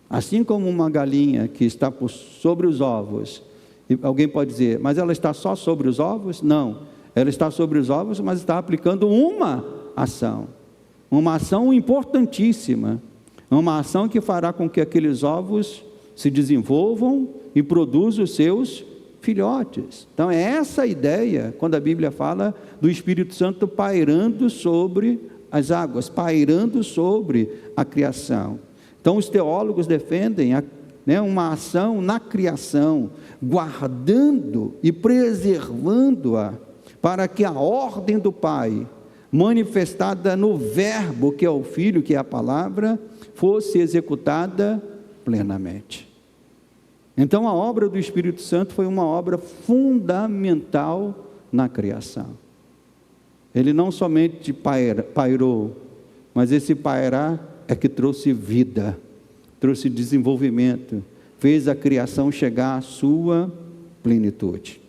Assim como uma galinha que está sobre os ovos, e alguém pode dizer, mas ela está só sobre os ovos? Não, ela está sobre os ovos, mas está aplicando uma ação importantíssima, uma ação que fará com que aqueles ovos se desenvolvam e produzam os seus filhotes. Então é essa a ideia, quando a Bíblia fala do Espírito Santo pairando sobre as águas, pairando sobre a criação. Então os teólogos defendem uma ação na criação, guardando e preservando-a, para que a ordem do Pai, manifestada no verbo que é o Filho, que é a palavra, fosse executada plenamente. Então a obra do Espírito Santo foi uma obra fundamental na criação. Ele não somente pairou, mas esse pairar é que trouxe vida, trouxe desenvolvimento, fez a criação chegar à sua plenitude.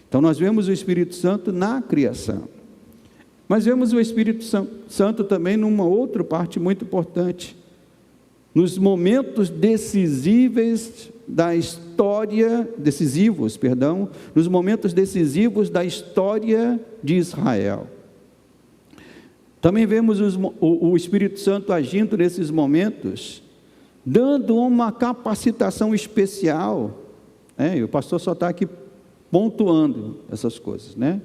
Então nós vemos o Espírito Santo na criação, mas vemos o Espírito Santo também numa outra parte muito importante, nos momentos decisivos da história, nos momentos decisivos da história de Israel. Também vemos o Espírito Santo agindo nesses momentos, dando uma capacitação especial, e o pastor só está aqui pontuando essas coisas, né?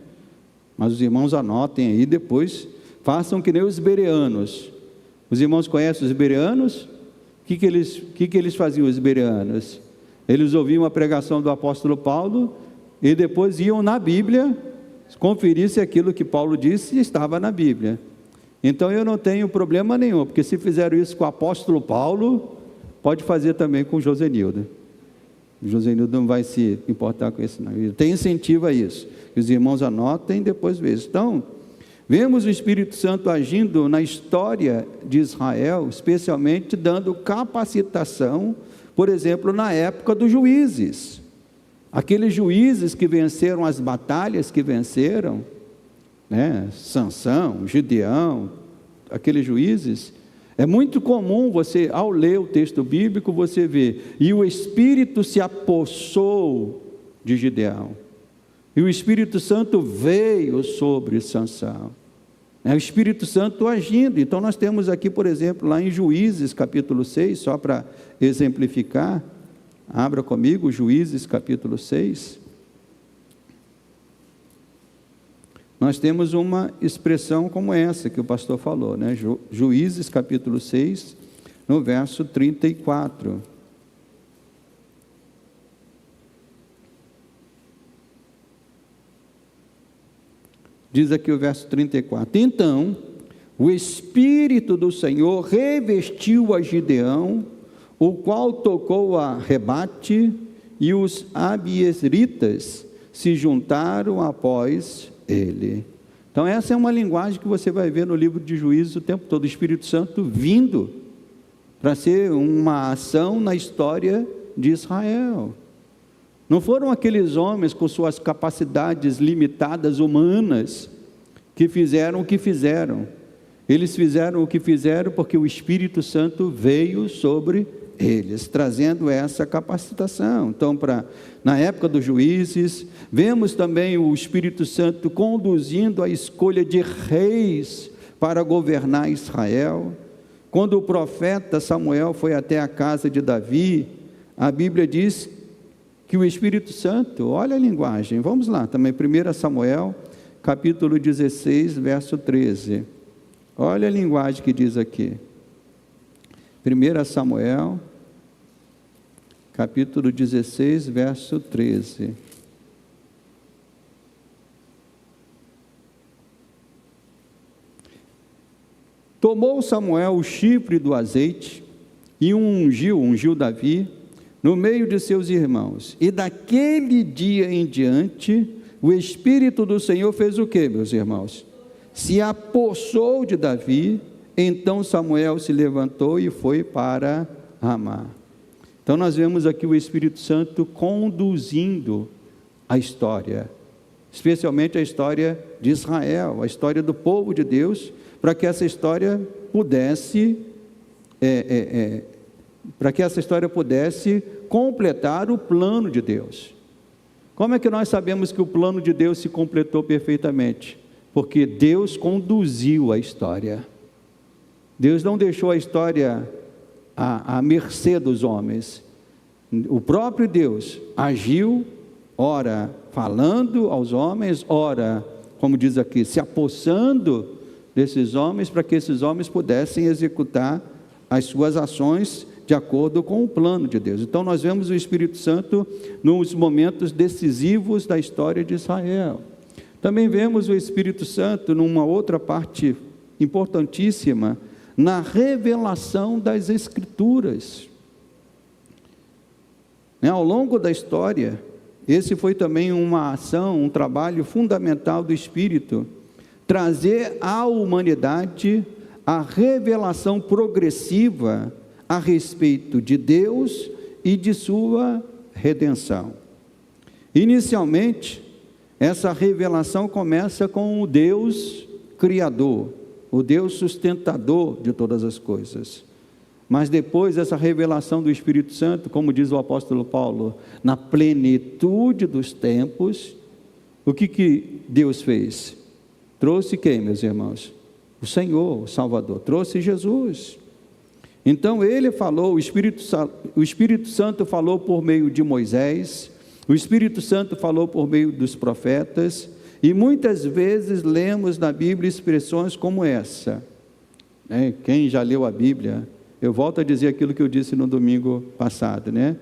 Mas os irmãos anotem aí, depois façam que nem os bereanos. Os irmãos conhecem os bereanos? O que eles faziam, os bereanos? Eles ouviam a pregação do apóstolo Paulo e depois iam na Bíblia conferir se aquilo que Paulo disse estava na Bíblia. Então eu não tenho problema nenhum, porque se fizeram isso com o apóstolo Paulo, pode fazer também com o Josenildo. O Josenildo não vai se importar com isso, não. Ele tem incentivo a isso. Que os irmãos anotem e depois vejam. Então, vemos o Espírito Santo agindo na história de Israel, especialmente dando capacitação, por exemplo, na época dos juízes. Aqueles juízes que venceram as batalhas que venceram, né? Sansão, Gideão, aqueles juízes. É muito comum você, ao ler o texto bíblico, você ver, e o Espírito se apossou de Gideão, e o Espírito Santo veio sobre Sansão. É o Espírito Santo agindo. Então nós temos aqui, por exemplo, lá em Juízes capítulo 6, só para exemplificar, abra comigo Juízes capítulo 6. Nós temos uma expressão como essa que o pastor falou, né? Juízes capítulo 6, no verso 34. Diz aqui o verso 34: Então, o Espírito do Senhor revestiu a Gideão, o qual tocou a rebate, e os abiezritas se juntaram após ele. Então essa é uma linguagem que você vai ver no livro de Juízes o tempo todo, o Espírito Santo vindo para ser uma ação na história de Israel. Não foram aqueles homens com suas capacidades limitadas humanas que fizeram o que fizeram. Eles fizeram o que fizeram porque o Espírito Santo veio sobre eles, trazendo essa capacitação. Então, na época dos juízes, vemos também o Espírito Santo conduzindo a escolha de reis para governar Israel. Quando o profeta Samuel foi até a casa de Davi, a Bíblia diz que o Espírito Santo, olha a linguagem, vamos lá, também 1 Samuel, capítulo 16, verso 13. Olha a linguagem que diz aqui. 1 Samuel, capítulo 16, verso 13. Tomou Samuel o chifre do azeite e ungiu Davi no meio de seus irmãos. E daquele dia em diante, o Espírito do Senhor fez o quê, meus irmãos? Se apossou de Davi. Então Samuel se levantou e foi para Ramá. Então nós vemos aqui o Espírito Santo conduzindo a história, especialmente a história de Israel, a história do povo de Deus, para que essa história pudesse completar o plano de Deus. Como é que nós sabemos que o plano de Deus se completou perfeitamente? Porque Deus conduziu a história. Deus não deixou a história à mercê dos homens. O próprio Deus agiu, ora falando aos homens, ora, como diz aqui, se apossando desses homens, para que esses homens pudessem executar as suas ações de acordo com o plano de Deus. Então nós vemos o Espírito Santo nos momentos decisivos da história de Israel. Também vemos o Espírito Santo numa outra parte importantíssima, na revelação das Escrituras. Ao longo da história, esse foi também uma ação, um trabalho fundamental do Espírito, trazer à humanidade a revelação progressiva a respeito de Deus e de sua redenção. Inicialmente, essa revelação começa com o Deus Criador, o Deus sustentador de todas as coisas. Mas depois essa revelação do Espírito Santo, como diz o apóstolo Paulo, na plenitude dos tempos, o que Deus fez? Trouxe quem, meus irmãos? O Senhor, o Salvador, trouxe Jesus. Então ele falou, o Espírito Santo falou por meio de Moisés, o Espírito Santo falou por meio dos profetas, e muitas vezes lemos na Bíblia expressões como essa, né? Quem já leu a Bíblia, eu volto a dizer aquilo que eu disse no domingo passado, né?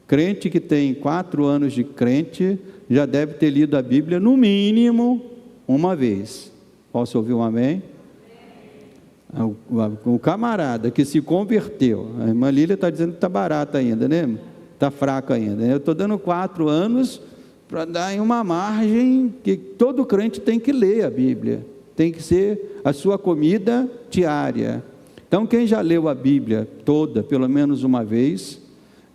Crente que tem 4 anos de crente, já deve ter lido a Bíblia no mínimo uma vez. Posso ouvir um amém? O camarada que se converteu, a irmã Lília está dizendo que está barata ainda, né? Está fraca ainda. Eu estou dando 4 anos para dar em uma margem que todo crente tem que ler a Bíblia, tem que ser a sua comida diária. Então quem já leu a Bíblia toda, pelo menos uma vez,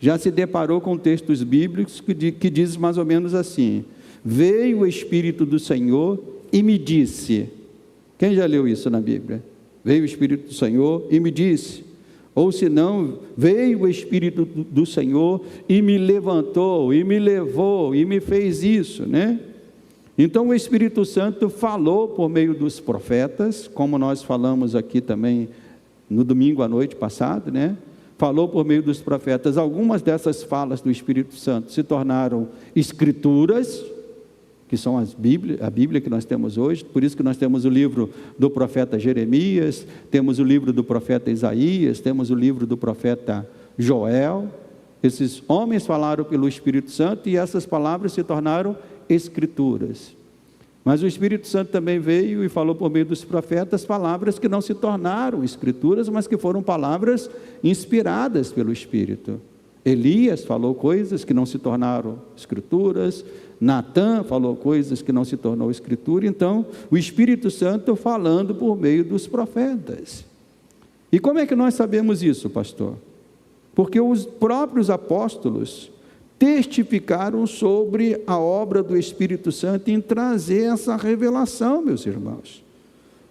já se deparou com textos bíblicos que diz mais ou menos assim: veio o Espírito do Senhor e me disse. Quem já leu isso na Bíblia? Veio o Espírito do Senhor e me disse. Ou se não, veio o Espírito do Senhor e me levantou, e me levou, e me fez isso, né? Então o Espírito Santo falou por meio dos profetas, como nós falamos aqui também no domingo à noite passado, né? Falou por meio dos profetas. Algumas dessas falas do Espírito Santo se tornaram escrituras, que são a Bíblia que nós temos hoje. Por isso que nós temos o livro do profeta Jeremias, temos o livro do profeta Isaías, temos o livro do profeta Joel. Esses homens falaram pelo Espírito Santo e essas palavras se tornaram escrituras. Mas o Espírito Santo também veio e falou por meio dos profetas palavras que não se tornaram escrituras, mas que foram palavras inspiradas pelo Espírito. Elias falou coisas que não se tornaram escrituras, Natã falou coisas que não se tornou escritura. Então o Espírito Santo falando por meio dos profetas. E como é que nós sabemos isso, pastor? Porque os próprios apóstolos testificaram sobre a obra do Espírito Santo em trazer essa revelação, meus irmãos.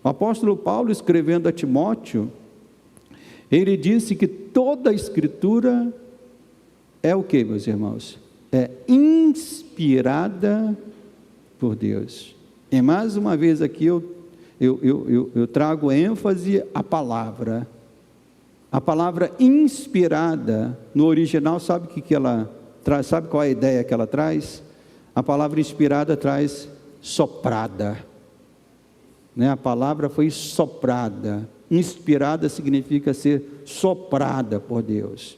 O apóstolo Paulo, escrevendo a Timóteo, ele disse que toda a Escritura é o que, meus irmãos? É inspirada por Deus. E mais uma vez aqui eu trago ênfase à palavra. A palavra inspirada, no original, sabe o que ela traz? Sabe qual é a ideia que ela traz? A palavra inspirada traz soprada, né? A palavra foi soprada. Inspirada significa ser soprada por Deus.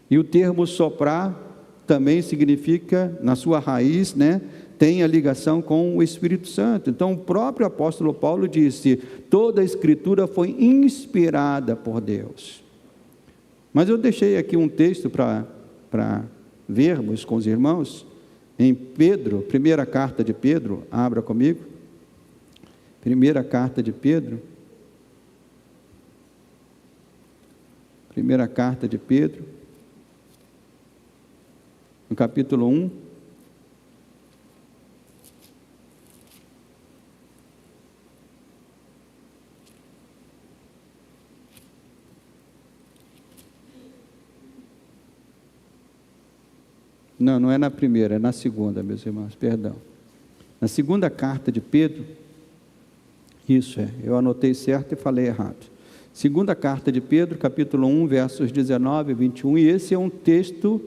E o termo soprar também significa, na sua raiz, né, tem a ligação com o Espírito Santo. Então o próprio apóstolo Paulo disse: toda a Escritura foi inspirada por Deus. Mas eu deixei aqui um texto para vermos com os irmãos, em Pedro, primeira carta de Pedro, abra comigo, primeira carta de Pedro, primeira carta de Pedro, no capítulo 1, não é na primeira, é na segunda, meus irmãos, perdão. Na segunda carta de Pedro, isso é, eu anotei certo e falei errado. Segunda carta de Pedro, capítulo 1, versos 19 e 21, e esse é um texto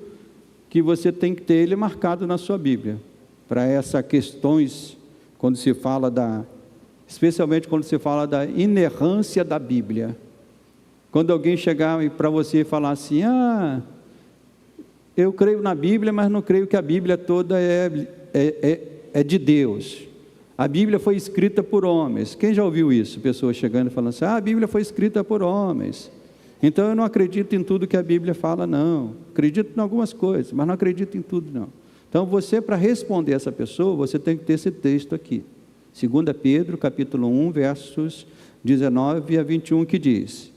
que você tem que ter ele marcado na sua Bíblia, para essas questões, quando se fala especialmente quando se fala da inerrância da Bíblia. Quando alguém chegar para você e falar assim: eu creio na Bíblia, mas não creio que a Bíblia toda é de Deus. A Bíblia foi escrita por homens. Quem já ouviu isso? Pessoas chegando e falando assim: a Bíblia foi escrita por homens. Então eu não acredito em tudo que a Bíblia fala, não. Acredito em algumas coisas, mas não acredito em tudo, não. Então você, para responder essa pessoa, você tem que ter esse texto aqui. 2 Pedro, capítulo 1, versos 19 a 21, que diz: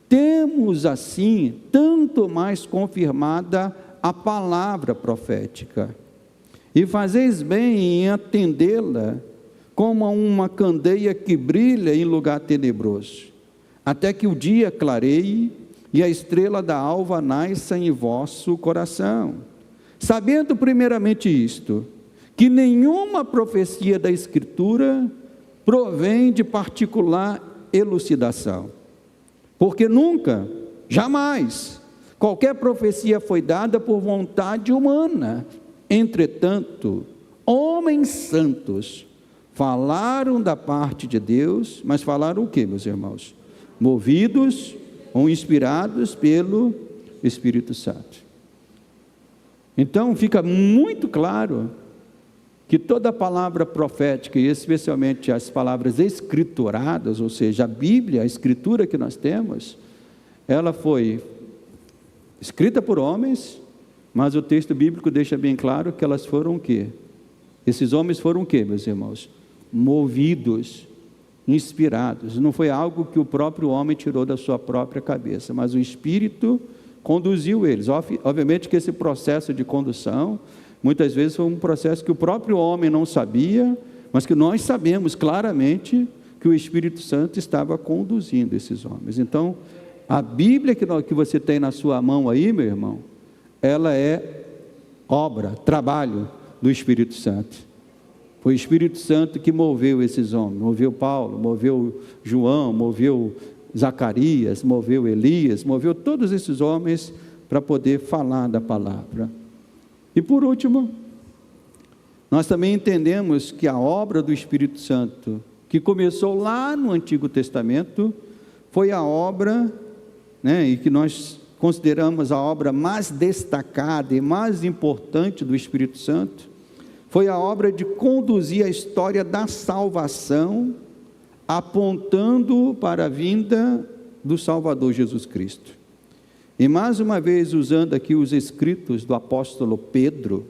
temos assim tanto mais confirmada a palavra profética, e fazeis bem em atendê-la como uma candeia que brilha em lugar tenebroso, até que o dia clareie e a estrela da alva nasça em vosso coração. Sabendo primeiramente isto, que nenhuma profecia da Escritura provém de particular elucidação, porque nunca, jamais, qualquer profecia foi dada por vontade humana. Entretanto, homens santos falaram da parte de Deus, mas falaram o que, meus irmãos? Movidos ou inspirados pelo Espírito Santo. Então fica muito claro que toda palavra profética, e especialmente as palavras escrituradas, ou seja, a Bíblia, a escritura que nós temos, ela foi escrita por homens, mas o texto bíblico deixa bem claro que elas foram o quê? Esses homens foram o quê, meus irmãos? Movidos, inspirados. Não foi algo que o próprio homem tirou da sua própria cabeça, mas o Espírito conduziu eles. Obviamente que esse processo de condução, muitas vezes foi um processo que o próprio homem não sabia, mas que nós sabemos claramente que o Espírito Santo estava conduzindo esses homens. Então, a Bíblia que você tem na sua mão aí, meu irmão, ela é obra, trabalho do Espírito Santo. Foi o Espírito Santo que moveu esses homens, moveu Paulo, moveu João, moveu Zacarias, moveu Elias, moveu todos esses homens para poder falar da palavra. E por último, nós também entendemos que a obra do Espírito Santo, que começou lá no Antigo Testamento, foi a obra, e que nós consideramos a obra mais destacada e mais importante do Espírito Santo, foi a obra de conduzir a história da salvação, apontando para a vinda do Salvador Jesus Cristo. E mais uma vez, usando aqui os escritos do apóstolo Pedro,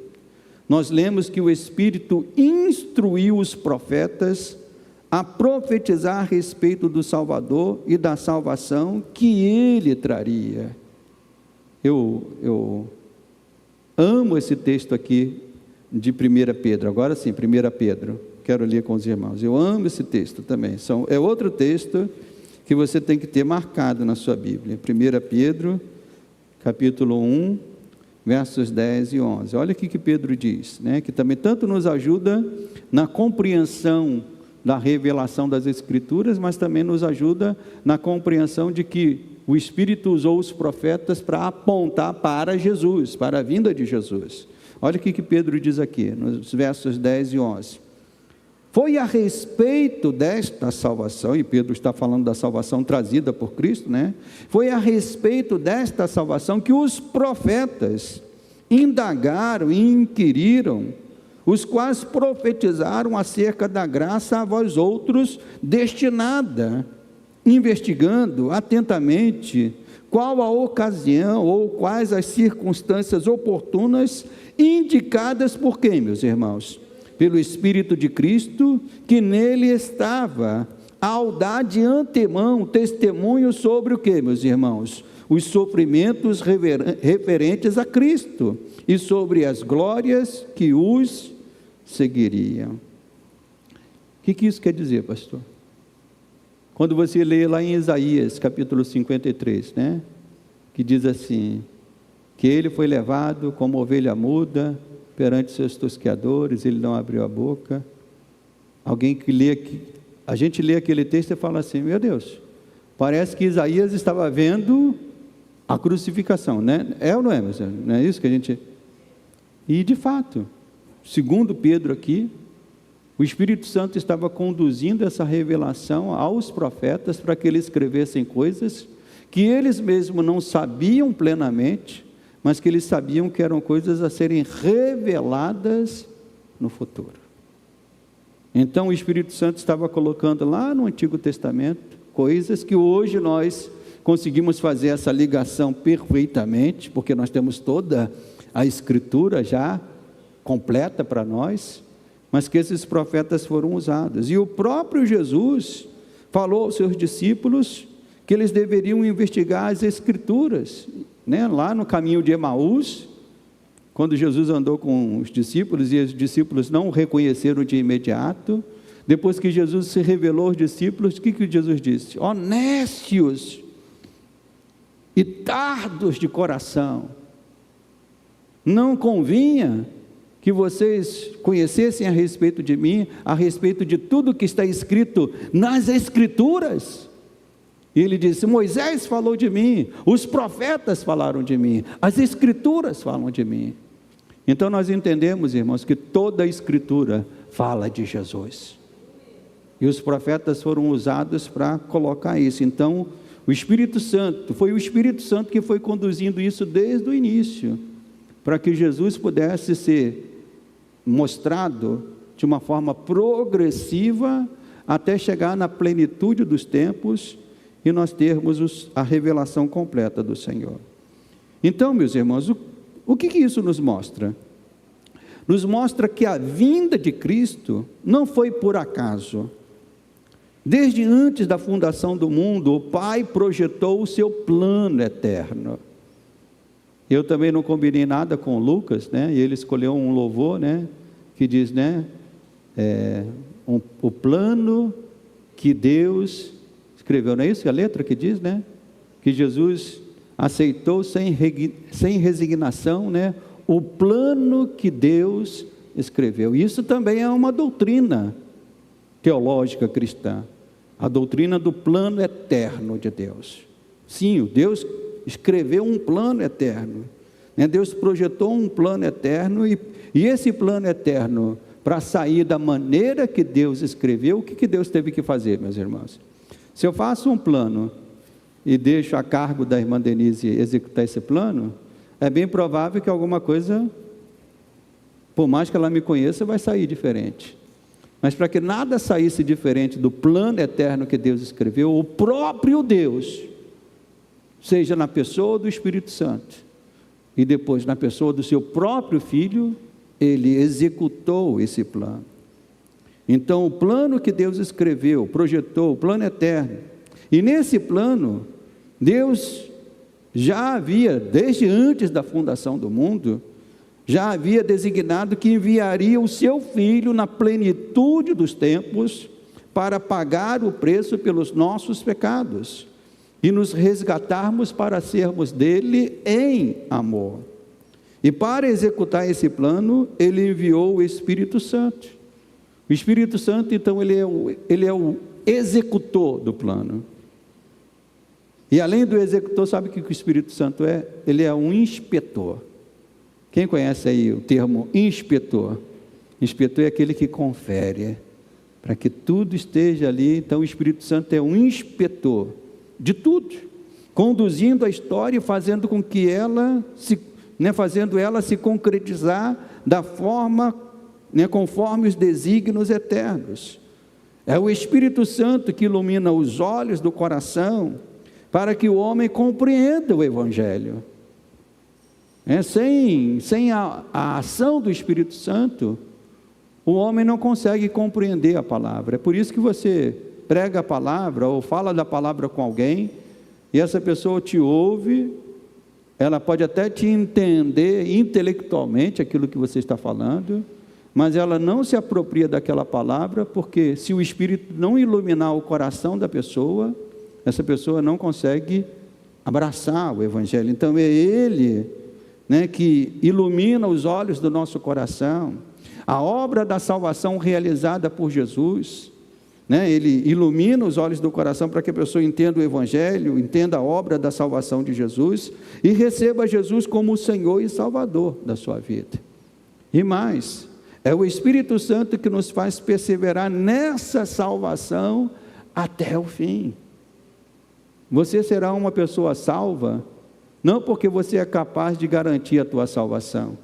nós lemos que o Espírito instruiu os profetas a profetizar a respeito do Salvador e da salvação que ele traria. Eu amo esse texto aqui de 1 Pedro, agora sim, 1 Pedro, quero ler com os irmãos, eu amo esse texto também, é outro texto que você tem que ter marcado na sua Bíblia, 1 Pedro, capítulo 1, versos 10 e 11, olha o que Pedro diz, que também tanto nos ajuda na compreensão da revelação das Escrituras, mas também nos ajuda na compreensão de que o Espírito usou os profetas para apontar para Jesus, para a vinda de Jesus. Olha o que Pedro diz aqui, nos versos 10 e 11. Foi a respeito desta salvação, e Pedro está falando da salvação trazida por Cristo, Foi a respeito desta salvação que os profetas indagaram e inquiriram, os quais profetizaram acerca da graça a vós outros destinada, investigando atentamente qual a ocasião ou quais as circunstâncias oportunas indicadas por quem, meus irmãos? Pelo Espírito de Cristo, que nele estava, ao dar de antemão testemunho sobre o que, meus irmãos? Os sofrimentos referentes a Cristo, e sobre as glórias que os seguiriam. O que isso quer dizer, pastor? Quando você lê lá em Isaías, capítulo 53, que diz assim, que ele foi levado como ovelha muda, perante seus tosqueadores, ele não abriu a boca. Alguém que lê, a gente lê aquele texto e fala assim, meu Deus, parece que Isaías estava vendo a crucificação, É ou não é, mas não é isso que a gente... E de fato, segundo Pedro aqui, o Espírito Santo estava conduzindo essa revelação aos profetas para que eles escrevessem coisas que eles mesmos não sabiam plenamente, mas que eles sabiam que eram coisas a serem reveladas no futuro. Então o Espírito Santo estava colocando lá no Antigo Testamento coisas que hoje nós conseguimos fazer essa ligação perfeitamente, porque nós temos toda a Escritura já completa para nós, mas que esses profetas foram usados. E o próprio Jesus falou aos seus discípulos que eles deveriam investigar as Escrituras, lá no caminho de Emaús, quando Jesus andou com os discípulos, e os discípulos não o reconheceram de imediato. Depois que Jesus se revelou aos discípulos, o que Jesus disse? Ó nécios, e tardos de coração. Não convinha que vocês conhecessem a respeito de mim, a respeito de tudo que está escrito nas Escrituras. E ele disse: Moisés falou de mim, os profetas falaram de mim, as Escrituras falam de mim. Então nós entendemos, irmãos, que toda a Escritura fala de Jesus. E os profetas foram usados para colocar isso. Então, o Espírito Santo, foi o Espírito Santo que foi conduzindo isso desde o início, para que Jesus pudesse ser mostrado de uma forma progressiva, até chegar na plenitude dos tempos, e nós termos a revelação completa do Senhor. Então, meus irmãos, o que isso nos mostra? Nos mostra que a vinda de Cristo não foi por acaso. Desde antes da fundação do mundo, o Pai projetou o seu plano eterno. Eu também não combinei nada com o Lucas, né? E ele escolheu um louvor, né? Que diz, né? O plano que Deus escreveu, não é isso a letra que diz, né? Que Jesus aceitou sem resignação, né? O plano que Deus escreveu. Isso também é uma doutrina teológica cristã, a doutrina do plano eterno de Deus. Sim, Deus escreveu um plano eterno, né? Deus projetou um plano eterno, e esse plano eterno, para sair da maneira que Deus escreveu, o que Deus teve que fazer, meus irmãos? Se eu faço um plano e deixo a cargo da irmã Denise executar esse plano, é bem provável que alguma coisa, por mais que ela me conheça, vai sair diferente. Mas para que nada saísse diferente do plano eterno que Deus escreveu, o próprio Deus, seja na pessoa do Espírito Santo, e depois na pessoa do seu próprio Filho, ele executou esse plano. Então, o plano que Deus escreveu, projetou, o plano eterno, e nesse plano, Deus já havia, desde antes da fundação do mundo, já havia designado que enviaria o seu Filho na plenitude dos tempos para pagar o preço pelos nossos pecados e nos resgatarmos para sermos dele em amor. E para executar esse plano, ele enviou o Espírito Santo. O Espírito Santo, então, ele é o executor do plano. E além do executor, sabe o que o Espírito Santo é? Ele é um inspetor. Quem conhece aí o termo inspetor? Inspetor é aquele que confere, para que tudo esteja ali. Então o Espírito Santo é um inspetor de tudo, conduzindo a história e fazendo com que fazendo ela se concretizar da forma, conforme os desígnios eternos. É o Espírito Santo que ilumina os olhos do coração, para que o homem compreenda o Evangelho. Sem a ação do Espírito Santo, o homem não consegue compreender a palavra. É por isso que você prega a palavra, ou fala da palavra com alguém, e essa pessoa te ouve, ela pode até te entender intelectualmente aquilo que você está falando, mas ela não se apropria daquela palavra, porque se o Espírito não iluminar o coração da pessoa, essa pessoa não consegue abraçar o Evangelho. Então é Ele, que ilumina os olhos do nosso coração. A obra da salvação realizada por Jesus, Ele ilumina os olhos do coração para que a pessoa entenda o Evangelho, entenda a obra da salvação de Jesus e receba Jesus como o Senhor e Salvador da sua vida. E mais, é o Espírito Santo que nos faz perseverar nessa salvação até o fim. Você será uma pessoa salva, não porque você é capaz de garantir a tua salvação,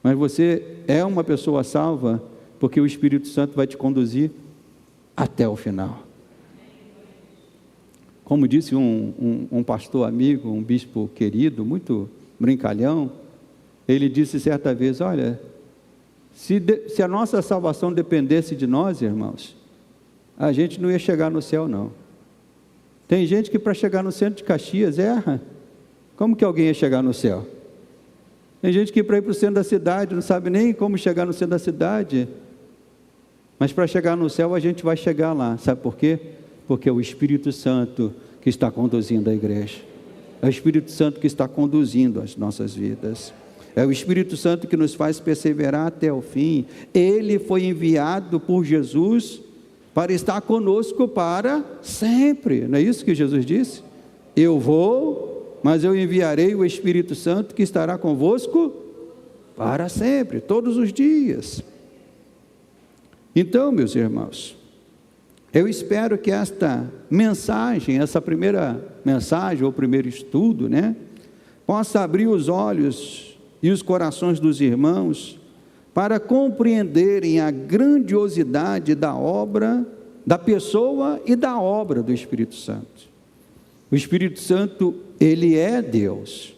mas você é uma pessoa salva porque o Espírito Santo vai te conduzir até o final. Como disse um pastor amigo, um bispo querido, muito brincalhão, ele disse certa vez: olha, se a nossa salvação dependesse de nós, irmãos, a gente não ia chegar no céu, não. Tem gente que para chegar no centro de Caxias erra. Como que alguém ia chegar no céu? Tem gente que para ir para o centro da cidade não sabe nem como chegar no centro da cidade. Mas para chegar no céu a gente vai chegar lá. Sabe por quê? Porque é o Espírito Santo que está conduzindo a igreja. É o Espírito Santo que está conduzindo as nossas vidas. É o Espírito Santo que nos faz perseverar até o fim. Ele foi enviado por Jesus para estar conosco para sempre. Não é isso que Jesus disse? Eu vou, mas eu enviarei o Espírito Santo que estará convosco para sempre, todos os dias. Então, meus irmãos, eu espero que esta mensagem, essa primeira mensagem, ou primeiro estudo, possa abrir os olhos e os corações dos irmãos para compreenderem a grandiosidade da obra, da pessoa e da obra do Espírito Santo. O Espírito Santo, ele é Deus.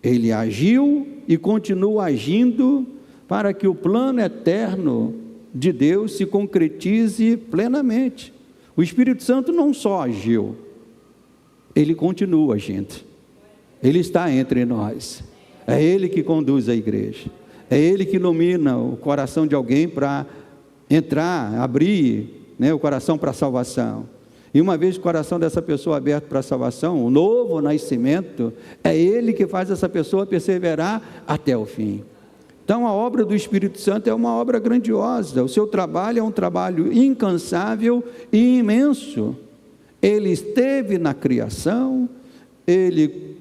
Ele agiu e continua agindo para que o plano eterno de Deus se concretize plenamente. O Espírito Santo não só agiu, ele continua agindo. Ele está entre nós. É Ele que conduz a igreja. É Ele que ilumina o coração de alguém para entrar, abrir o coração para a salvação. E uma vez o coração dessa pessoa aberto para a salvação, o novo nascimento, é Ele que faz essa pessoa perseverar até o fim. Então a obra do Espírito Santo é uma obra grandiosa. O seu trabalho é um trabalho incansável e imenso. Ele esteve na criação, Ele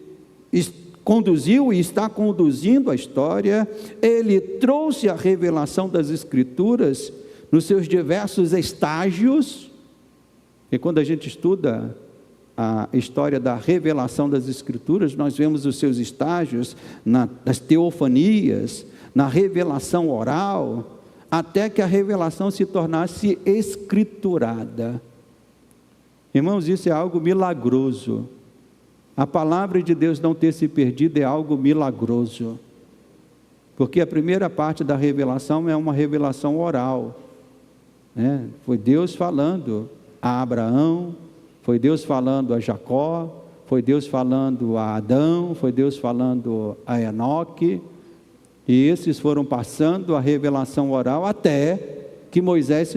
conduziu e está conduzindo a história, Ele trouxe a revelação das Escrituras nos seus diversos estágios. E quando a gente estuda a história da revelação das Escrituras, nós vemos os seus estágios nas teofanias, na revelação oral, até que a revelação se tornasse escriturada. Irmãos, isso é algo milagroso. A palavra de Deus não ter se perdido é algo milagroso, porque a primeira parte da revelação é uma revelação oral, Foi Deus falando a Abraão, foi Deus falando a Jacó, foi Deus falando a Adão, foi Deus falando a Enoque, e esses foram passando a revelação oral até que Moisés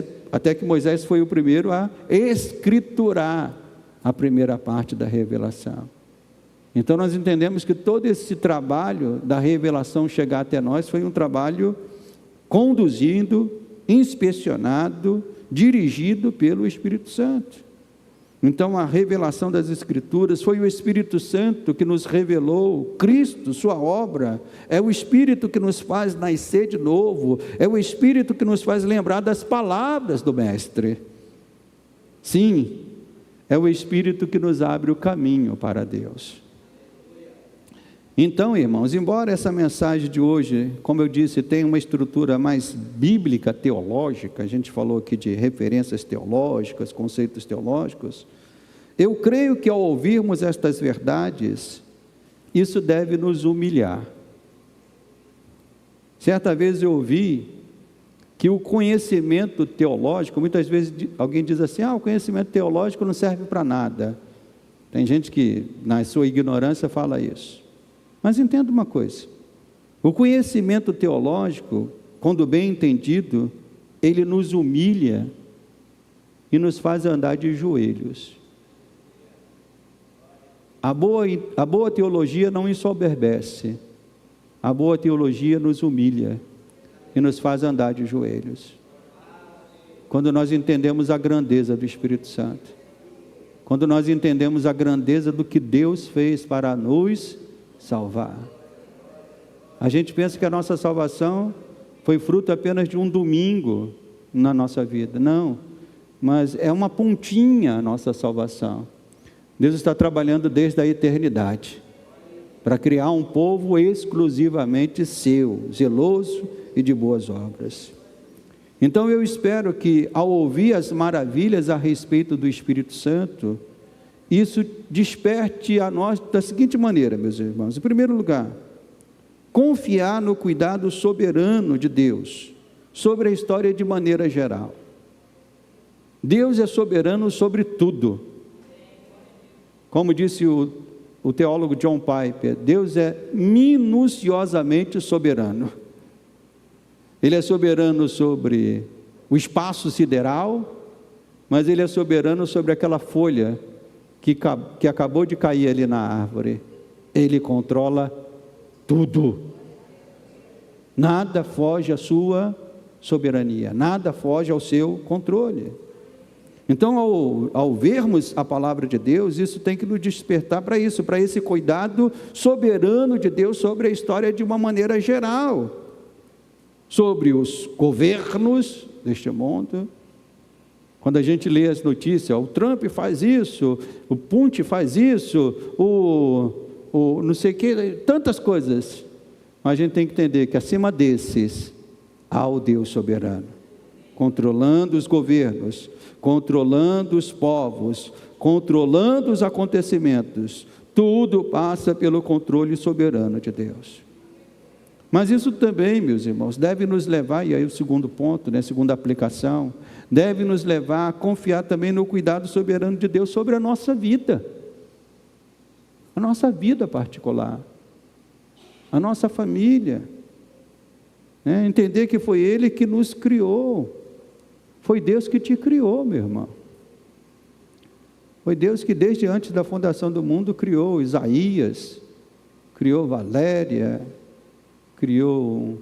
foi o primeiro a escriturar a primeira parte da revelação. Então nós entendemos que todo esse trabalho da revelação chegar até nós foi um trabalho conduzido, inspecionado, dirigido pelo Espírito Santo. Então a revelação das Escrituras foi o Espírito Santo que nos revelou Cristo, sua obra. É o Espírito que nos faz nascer de novo, é o Espírito que nos faz lembrar das palavras do Mestre. Sim, é o Espírito que nos abre o caminho para Deus. Então, irmãos, embora essa mensagem de hoje, como eu disse, tenha uma estrutura mais bíblica, teológica, a gente falou aqui de referências teológicas, conceitos teológicos, eu creio que ao ouvirmos estas verdades, isso deve nos humilhar. Certa vez eu ouvi que o conhecimento teológico, muitas vezes alguém diz assim, o conhecimento teológico não serve para nada. Tem gente que, na sua ignorância, fala isso. Mas entenda uma coisa, o conhecimento teológico, quando bem entendido, ele nos humilha e nos faz andar de joelhos. A boa teologia não ensoberbece, a boa teologia nos humilha e nos faz andar de joelhos. Quando nós entendemos a grandeza do Espírito Santo, quando nós entendemos a grandeza do que Deus fez para nos salvar. A gente pensa que a nossa salvação foi fruto apenas de um domingo na nossa vida. Não, mas é uma pontinha a nossa salvação. Deus está trabalhando desde a eternidade para criar um povo exclusivamente seu, zeloso e de boas obras. Então eu espero que ao ouvir as maravilhas a respeito do Espírito Santo, isso desperte a nós da seguinte maneira, meus irmãos. Em primeiro lugar, confiar no cuidado soberano de Deus sobre a história de maneira geral. Deus é soberano sobre tudo. Como disse o teólogo John Piper, Deus é minuciosamente soberano. Ele é soberano sobre o espaço sideral, mas Ele é soberano sobre aquela folha que acabou de cair ali na árvore. Ele controla tudo. Nada foge à sua soberania, nada foge ao seu controle. Então, ao vermos a palavra de Deus, isso tem que nos despertar para isso, para esse cuidado soberano de Deus sobre a história de uma maneira geral, sobre os governos deste mundo. Quando a gente lê as notícias, o Trump faz isso, o Putin faz isso, o não sei o que, tantas coisas, mas a gente tem que entender que acima desses há o Deus soberano, controlando os governos, controlando os povos, controlando os acontecimentos. Tudo passa pelo controle soberano de Deus. Mas isso também, meus irmãos, deve nos levar, e aí o segundo ponto, segunda aplicação, deve nos levar a confiar também no cuidado soberano de Deus sobre a nossa vida particular, a nossa família, entender que foi Ele que nos criou. Foi Deus que te criou, meu irmão. Foi Deus que desde antes da fundação do mundo criou Isaías, criou Valéria, criou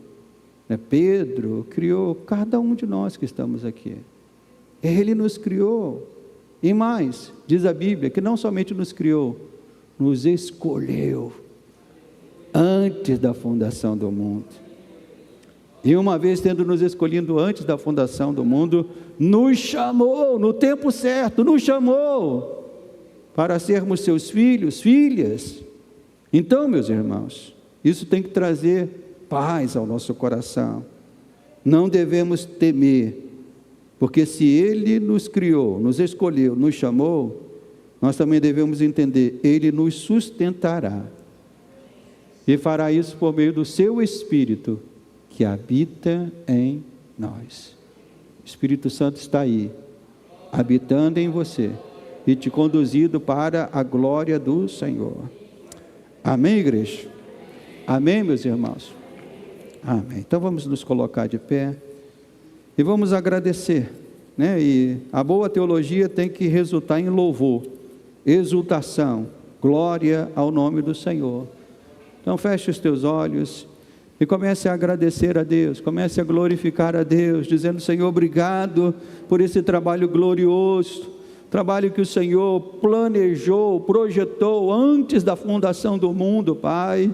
Pedro, criou cada um de nós que estamos aqui. Ele nos criou. E mais, diz a Bíblia, que não somente nos criou, nos escolheu antes da fundação do mundo. E uma vez tendo nos escolhido antes da fundação do mundo, nos chamou no tempo certo, nos chamou para sermos seus filhos, filhas. Então, meus irmãos, isso tem que trazer paz ao nosso coração. Não devemos temer, porque se Ele nos criou, nos escolheu, nos chamou, nós também devemos entender, Ele nos sustentará. E fará isso por meio do seu Espírito, que habita em nós. O Espírito Santo está aí, habitando em você, e te conduzindo para a glória do Senhor. Amém, igreja? Amém, meus irmãos? Amém. Então vamos nos colocar de pé, e vamos agradecer, E a boa teologia tem que resultar em louvor, exultação, glória ao nome do Senhor. Então feche os teus olhos, e comece a agradecer a Deus, comece a glorificar a Deus, dizendo: Senhor, obrigado por esse trabalho glorioso, trabalho que o Senhor planejou, projetou antes da fundação do mundo, Pai.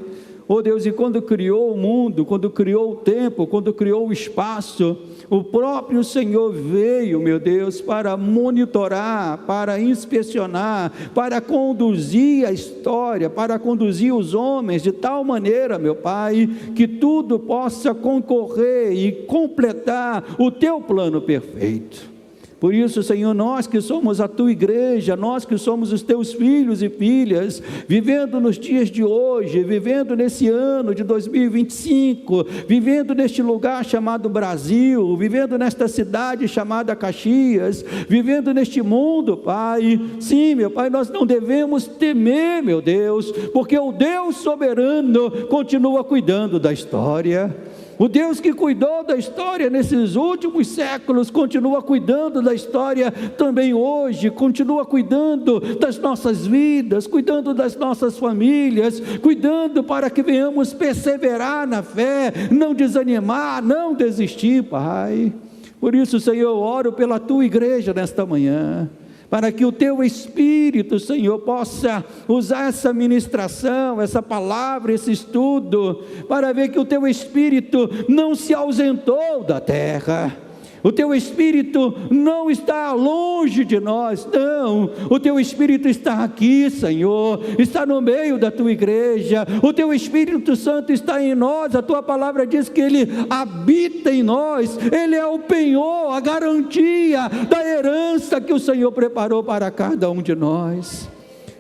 Oh Deus, e quando criou o mundo, quando criou o tempo, quando criou o espaço, o próprio Senhor veio, meu Deus, para monitorar, para inspecionar, para conduzir a história, para conduzir os homens de tal maneira, meu Pai, que tudo possa concorrer e completar o Teu plano perfeito. Por isso, Senhor, nós que somos a Tua igreja, nós que somos os Teus filhos e filhas, vivendo nos dias de hoje, vivendo nesse ano de 2025, vivendo neste lugar chamado Brasil, vivendo nesta cidade chamada Caxias, vivendo neste mundo, Pai, sim, meu Pai, nós não devemos temer, meu Deus, porque o Deus soberano continua cuidando da história. O Deus que cuidou da história nesses últimos séculos, continua cuidando da história também hoje, continua cuidando das nossas vidas, cuidando das nossas famílias, cuidando para que venhamos perseverar na fé, não desanimar, não desistir, Pai. Por isso, Senhor, eu oro pela Tua igreja nesta manhã, para que o Teu Espírito, Senhor, possa usar essa ministração, essa palavra, esse estudo, para ver que o Teu Espírito não se ausentou da terra, o Teu Espírito não está longe de nós, não, o Teu Espírito está aqui, Senhor, está no meio da Tua igreja, o Teu Espírito Santo está em nós, a Tua palavra diz que Ele habita em nós, Ele é o penhor, a garantia da herança que o Senhor preparou para cada um de nós.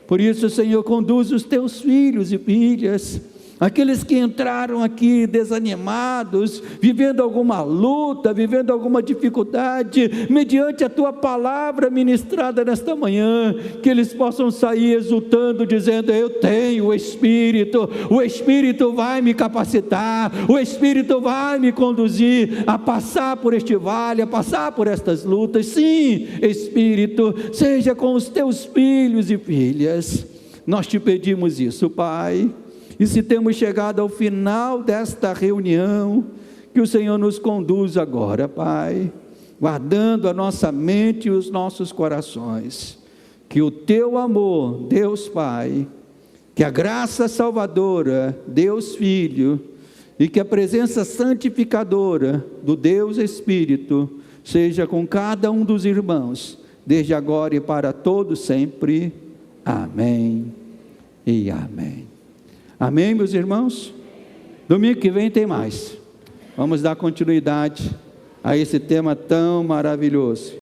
Por isso, Senhor, conduz os Teus filhos e filhas aqueles que entraram aqui desanimados, vivendo alguma luta, vivendo alguma dificuldade, mediante a tua palavra ministrada nesta manhã, que eles possam sair exultando, dizendo: eu tenho o Espírito vai me capacitar, o Espírito vai me conduzir a passar por este vale, a passar por estas lutas. Sim, Espírito, seja com os teus filhos e filhas. Nós te pedimos isso, Pai. E se temos chegado ao final desta reunião, que o Senhor nos conduza agora, Pai, guardando a nossa mente e os nossos corações. Que o teu amor, Deus Pai, que a graça salvadora, Deus Filho, e que a presença santificadora do Deus Espírito seja com cada um dos irmãos, desde agora e para todos sempre. Amém e amém. Amém, meus irmãos? Domingo que vem tem mais. Vamos dar continuidade a esse tema tão maravilhoso.